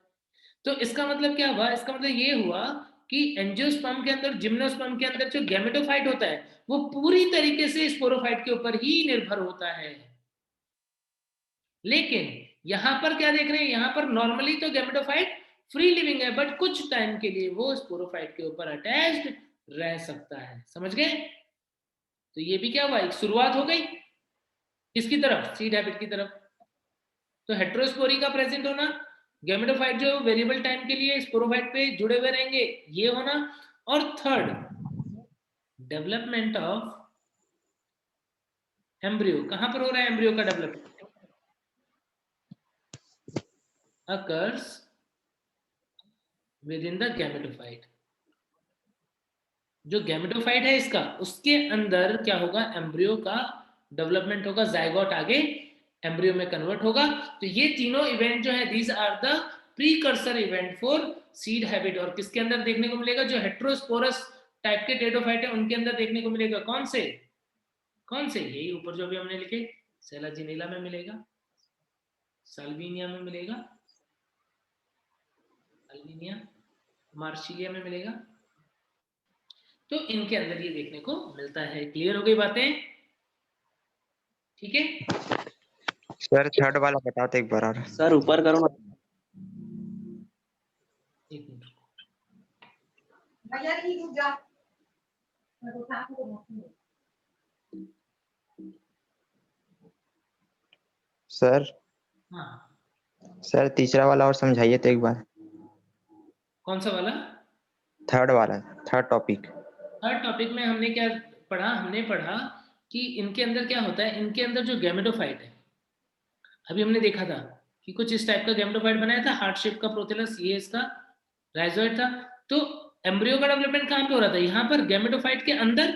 तो इसका मतलब क्या हुआ, इसका मतलब ये हुआ कि एंजियोस्पर्म के अंदर, जिम्नोस्पर्म के अंदर जो गैमेटोफाइट होता है वो पूरी तरीके से स्पोरोफाइट के ऊपर ही निर्भर होता है। लेकिन यहां पर क्या देख रहे हैं, यहां पर नॉर्मली तो गैमेटोफाइट फ्री लिविंग है, बट कुछ टाइम के लिए वो स्पोरोफाइट के ऊपर अटैच्ड रह सकता है। समझ गए? तो ये भी क्या हुआ, एक शुरुआत हो गई किसकी तरफ, सीड हैबिट की तरफ। तो हेट्रोस्पोरी का प्रेजेंट होना, गैमेटोफाइट जो वेरिएबल टाइम के लिए स्पोरोफाइट पे जुड़े हुए रहेंगे, ये होना। और थर्ड, डेवलपमेंट ऑफ एम्ब्रियो। कहां पर हो रहा है एम्ब्रियो का development? occurs within the gametophyte। जो गैमेटोफाइट है इसका, उसके अंदर क्या होगा, एम्ब्रियो का डेवलपमेंट होगा, जाइगोट आगे एम्ब्रियो में कन्वर्ट होगा। तो ये तीनों इवेंट जो है, these are the precursor event for seed habit. और किसके अंदर देखने को मिलेगा, जो हेट्रोस्पोरस टाइप के टेडोफाइट है उनके अंदर देखने को मिलेगा। कौन से? यही ऊपर जो भी हमने लिखे, सेलाजिनेला में मिलेगा, साल्विनिया में मिलेगा, अल्विनिया, मार्शिलिया में मिलेगा। तो इनके अंदर ये देखने को मिलता है। क्लियर हो गई बातें? ठीक है सर थर्ड वाला बताओ तो एक बार और। सर ऊपर करो ना। एक मिनट। सर हाँ, सर तीसरा वाला और समझाइए तो एक बार। कौन सा वाला? थर्ड वाला, थर्ड टॉपिक। थर्ड टॉपिक में हमने क्या पढ़ा, हमने पढ़ा कि कि इनके अंदर क्या होता है, इनके अंदर जो गैमेटोफाइट है, अभी हमने देखा था कि कुछ इस टाइप का गैमेटोफाइट बनाया था, हार्ट शेप का प्रोथेलस, ये इसका राइजोइड था। तो एम्ब्रियो का डेवलपमेंट कहाँ पे हो रहा था, यहाँ पर गैमेटोफाइट के अंदर,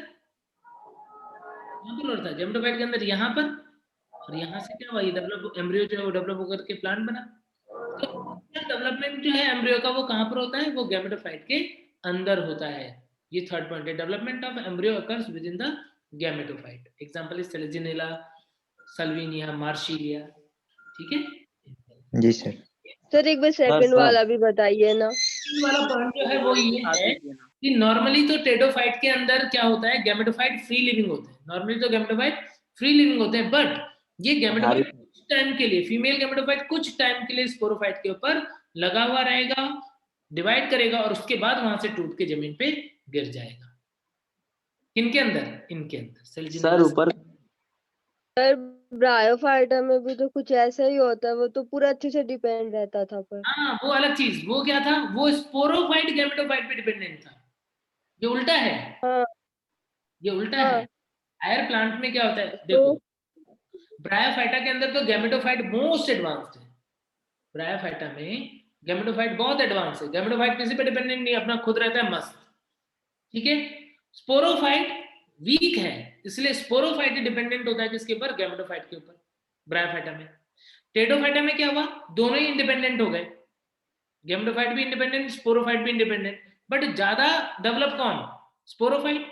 यहाँ पर हो रहा था गैमेटोफाइट के अंदर, यहाँ पर, और यहाँ से क्या हुआ, ये डेवलप, एम्ब्रियो जो है वो डेवलप होकर के प्लांट बना। तो डेवलपमेंट जो है एम्ब्रियो का वो कहाँ पर होता है, वो गैमेटोफाइट के अंदर होता है। ये थर्ड पॉइंट है, development of embryo occurs within the gametophyte. Example is Selaginella, Salvinia, Marsilea. ठीक है जी सर। सर एक बार सेकंड वाला भी बताइए ना। वाला पॉइंट जो है वो ये है कि नॉर्मली तो टेडोफाइट के अंदर क्या होता है, गैमेटोफाइट फ्री लिविंग होते हैं। नॉर्मली तो गैमेटोफाइट फ्री लिविंग होते हैं, बट ये गैमेटोफाइट कुछ टाइम के लिए, फीमेल गैमेटोफाइट कुछ टाइम के लिए स्पोरोफाइट के ऊपर लगा हुआ रहेगा, डिवाइड करेगा और उसके बाद वहां से टूट के जमीन पे गिर जाएगा। किनके अंदर, इनके अंदर सर ऊपर सर ब्रायोफाइटा में भी तो कुछ ऐसा ही होता है, वो तो पूरा अच्छे से डिपेंड रहता था पर। हाँ वो अलग चीज, वो क्या था, वो स्पोरोफाइट गैमेटोफाइट पे डिपेंडेंट था। ये उल्टा है, हाँ ये उल्टा हाँ। है। हायर प्लांट में क्या होता है, तो देखो ब्रायोफाइटा के अंदर तो गैमेटोफाइट मोस्ट एडवांस्ड है। ब्रायोफाइटा में गैमेटोफाइट बहुत एडवांस है, गैमेटोफाइट किसी पे डिपेंडेंट नहीं, अपना खुद रहता है मस्त। ठीक है, स्पोरोफाइट वीक है, इसलिए स्पोरोफाइट डिपेंडेंट होता है किसके ऊपर, गैमेटोफाइट के ऊपर, ब्रायोफाइटा में। टेडोफाइटा में क्या हुआ, दोनों ही इंडिपेंडेंट हो गए, गैमेटोफाइट भी इंडिपेंडेंट, स्पोरोफाइट भी इंडिपेंडेंट, बट ज्यादा डेवलप कौन, स्पोरोफाइट।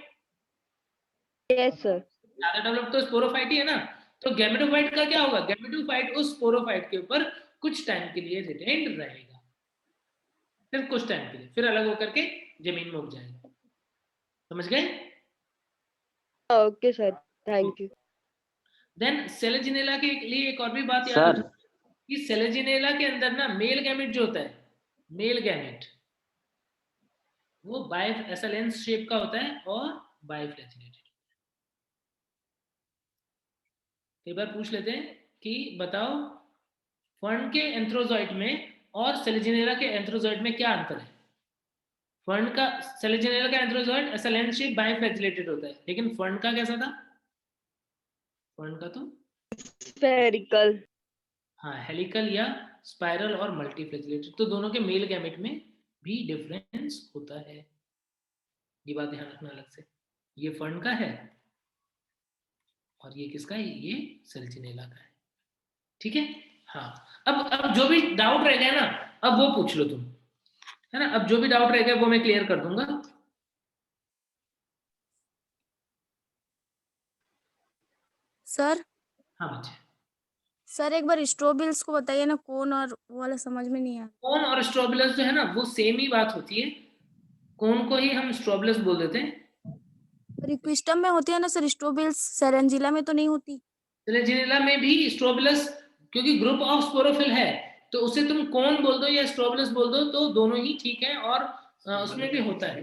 Yes sir. ज्यादा डेवलप तो स्पोरोफाइट ही है ना। तो गैमेटोफाइट का क्या होगा, गैमेटोफाइट उस स्पोरोफाइट के ऊपर कुछ टाइम के लिए रिटेन्ड रहेगा, फिर कुछ टाइम के लिए फिर अलग होकर के जमीन में उग जाएगा। समझ गए? Okay sir, thank you. Then selaginella के लिए एक और भी बात याद सर रखना कि सेलेजिनेला के अंदर ना मेल गैमेट जो होता है, मेल गैमेट वो बाय ऐसा लेंस शेप का होता है और बाइफ्लैजिनेटेड। कई बार पूछ लेते हैं कि बताओ फर्न के एंथ्रोजॉइट में और सेलेजिनेला के एंथ्रोजॉइट में क्या अंतर है। फर्न का, सेलेजिनेला का एंथ्रोजॉइट ऐसा लेंस शेप बाइफ्लैजिलेटेड होता है, लेकिन फर्न का कैसा था, फर्न का तो स्फेरिकल। हाँ हेलिकल या स्पाइरल और मल्टीफ्लैजिलेटेड। तो दोनों के मेल गैमेट में भी डिफरेंस होता है, ये बात ध्यान रखना अलग से। ये फर्न का है और ये किसका है, ये सेलेजिनेला का है। ठीक है, हाँ। अब जो भी डाउट रह गया ना, अब वो पूछ लो तुम, है ना। अब जो भी डाउट रह गया वो मैं क्लियर कर दूंगा। सर हाँ बच्चे, सर एक बार स्ट्रोबिल्स को बताइए ना, कौन और वो वाला समझ में नहीं आया। कोन और स्ट्रोबिलस जो है ना वो सेम ही बात होती है, कोन को ही हम स्ट्रोबिलस बोल देते हैं। रिक्विस्टम में होती है ना सर स्ट्रोबिल्स, सेरेंजिला में तो नहीं होती। सेलेजिनेला में भी स्ट्रोबिलस, क्योंकि ग्रुप ऑफ स्पोरोफिल है तो उसे तुम कोन बोल दो या स्ट्रोबिलस बोल दो तो दोनों ही ठीक है, और उसमें भी होता है।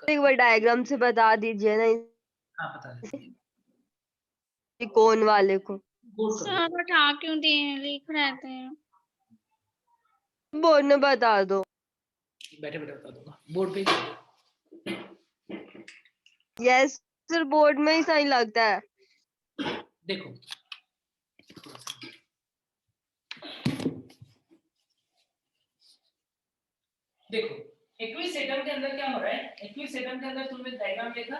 एक बार डायग्राम से बता दीजिए ना हाँ बता देते कौन वाले को। सर बता क्यों दिए, लिख रहते हैं। बोर्ड में बता दो। बैठे बैठे बता दूंगा, बोर्ड पे ही। यस सर, बोर्ड में ही सही लगता है। देखो देखो एक्विसेटम के अंदर क्या हो रहा है, एक्विसेटम के अंदर तुमने डायग्राम देखा,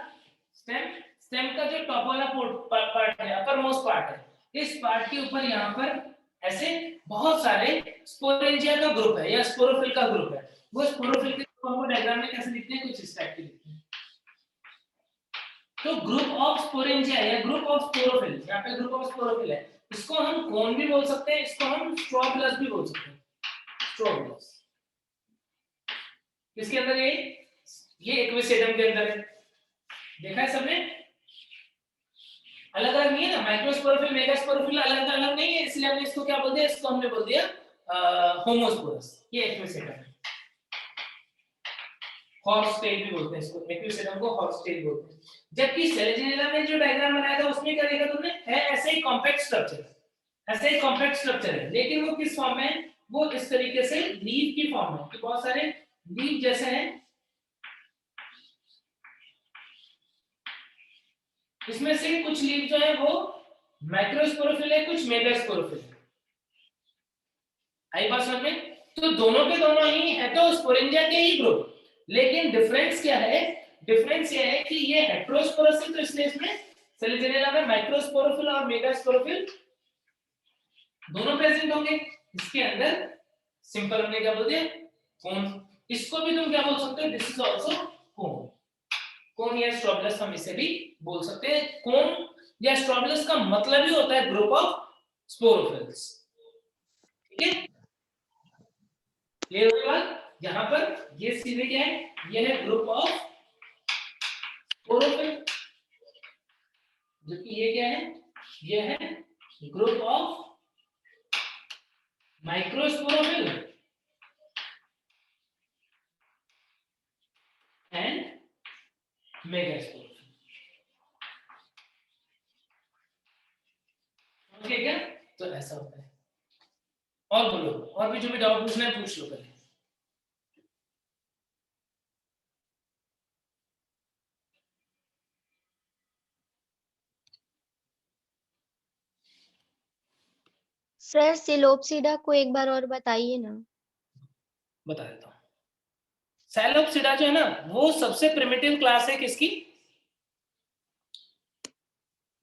स्टेम, स्टेम का जो टॉप वाला पार्ट है, अपर मोस्ट पार्ट है, इस पार्ट के ऊपर यहाँ पर ऐसे बहुत सारे स्पोरेंजिया का ग्रुप है या स्पोरोफिल का ग्रुप है। वो स्पोरोफिल के ग्रुप को डायग्राम में कैसे लिखते हैं, कुछ इस टाइप के लिखते हैं। तो ग्रुप ऑफ स्पोरेंजिया या ग्रुप ऑफ स्पोरोफिल, यहाँ पे ग्रुप ऑफ स्पोरोफिल है, इसको हम कोन भी बोल सकते हैं, इसको हम स्ट्रोबिलस भी बोल सकते हैं। स्ट्रोबिलस किसके अंदर, ये एक्विसेटम के अंदर है, देखा है सबने। अलग अलग नहीं है ना, माइक्रोस्पोरोफिल मेगास्पोरोफिल अलग अलग नहीं है, इसलिए हमने इसको क्या बोल दिया, इसको हमने बोल दिया होमोस्पोरस। ये एक्विसेटम है, हॉर्स टेल भी बोलते हैं इसको, एक्विसेटम को हॉर्स टेल बोलते हैं। जबकि सेलेजिनेला में जो डायग्राम बनाया था उसमें क्या देखा तुमने, है ऐसे ही कॉम्पैक्ट स्ट्रक्चर, ऐसे ही कॉम्पैक्ट स्ट्रक्चर है, लेकिन वो किस फॉर्म में है, वो इस तरीके से लीफ की फॉर्म में, कि बहुत सारे लीफ जैसे हैं, इसमें से कुछ लीफ जो है वो माइक्रोस्पोरोफिल है, कुछ मेगास्पोरोफिल है। आई बात समझ में? तो दोनों के दोनों ही है तो स्पोरेंजिया के ही ग्रुप, लेकिन डिफरेंस क्या है? डिफरेंस ये है कि ये हेटेरोस्पोरस है तो इसलिए इसमें सेलिजेनिया में माइक्रोस्पोरोफिल और मेगास्पोरोफिल दोनों प्रेजेंट होंगे। इसके अंदर सिंपल हमने क्या बोल दिया? कोन। इसको भी तुम क्या बोल सकते हो? दिस इज आल्सो कोन। कोन या स्ट्रोबिलस हम इसे भी बोल सकते हैं। कोन या स्ट्रोबिलस का मतलब ही होता है ग्रुप ऑफ स्पोरोफिल्स। ठीक है, क्लियर हो गया? यहां पर ये सीधे क्या है? ये है ग्रुप ऑफ स्पोरोफिल, जबकि ये क्या है? ये है group of microsporophyll and megasporophyll. Okay क्या? तो ऐसा होता है। और बोलो, और भी जो भी डाउट पूछना है पूछ लो पहले। सर सिलोप्सिडा को एक बार और बताइए ना। बता देता हूँ। सैलोप्सिडा जो है ना वो सबसे प्रिमिटिव क्लास है किसकी?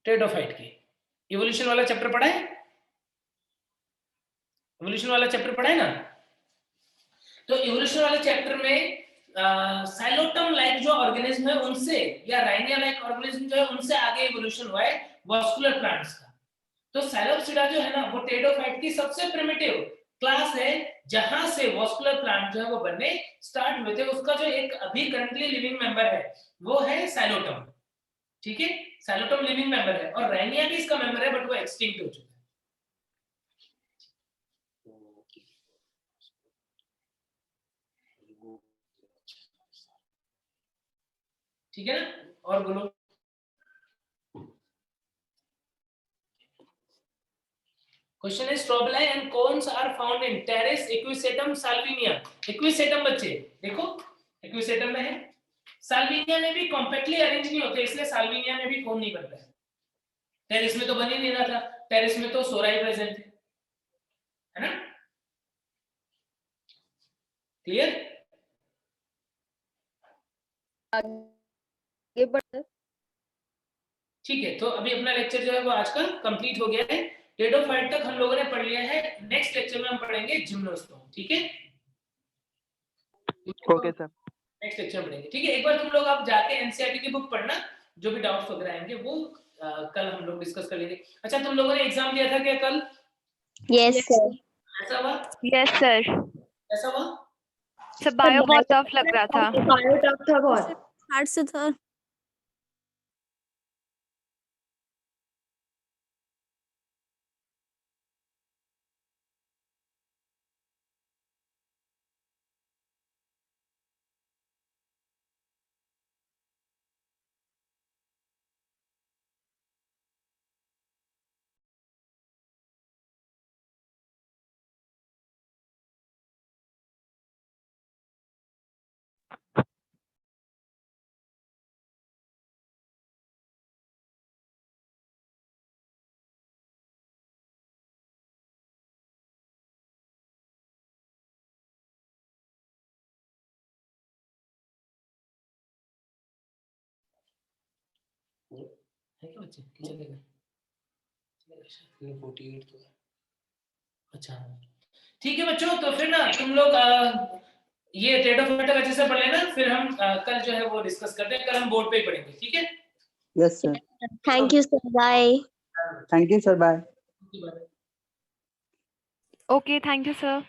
टेरिडोफाइट की। इवोल्यूशन वाला चैप्टर पढ़ा है? इवोल्यूशन वाला चैप्टर पढ़ा है ना? तो इवोल्यूशन वाले चैप्टर में साइलोटम लाइक जो ऑर्गेनिज्म है उनसे, या राइनिया लाइक ऑर्गेनिज्म जो है उनसे आगे इवोल्यूशन हुआ है वास्कुलर प्लांट्स का। तो सैलोप्सिडा जो है ना वो टेरिडोफाइट की सबसे प्रिमिटिव क्लास है, जहां से वास्कुलर प्लांट जो है वो बनने स्टार्ट हुए थे। उसका जो एक अभी करंटली लिविंग मेंबर है वो है साइलोटम। ठीक है, साइलोटम लिविंग मेंबर है और राइनिया भी इसका मेंबर है, बट वो एक्सटिंक्ट हो चुका है। ठीक है ना? और बोलो। क्वेश्चन है strobili and cones are found in pteris equisetum salvinia. Equisetum बच्चे देखो, इक्विसेटम में है। साल्विनिया में भी कॉम्पैक्टली अरेंज नहीं होते, इसलिए साल्विनिया में भी कोन नहीं बनता है। टेरेस में तो बन ही नहीं रहा था, टेरेस में तो सोराई प्रेजेंट है ना? क्लियर? आगे बढ़। ठीक है, तो अभी अपना लेक्चर जो है वो आज का कंप्लीट हो गया है। टेरिडोफाइट तक हम लोगों ने पढ़ लिया है। नेक्स्ट लेक्चर में हम पढ़ेंगे जिम्नोस्पर्म। ठीक है, ओके सर। नेक्स्ट लेक्चर पढ़ेंगे। ठीक है, एक बार तुम लोग आप जाके एनसीईआरटी की बुक पढ़ना, जो भी डाउट्स वगैरह आएंगे वो कल हम लोग डिस्कस कर लेंगे। अच्छा, तुम लोगों ने एग्जाम दिया था क्या कल? Yes sir. ऐसा हुआ? Yes sir. ऐसा हुआ? सब बायो बहुत टफ लग रहा था। बायो टफ था बहुत। हार्ड से था। है क्या बच्चे? चलेगा? 48 तो अच्छा, ठीक है बच्चों। तो फिर ना तुम लोग ये टेरिडोफाइट अच्छे से पढ़ लेना, फिर हम कल जो है वो डिस्कस करते हैं। कल हम बोर्ड पे ही पढ़ेंगे। ठीक है? Yes sir. Thank you sir, bye. Thank you sir, bye. Okay, thank you sir.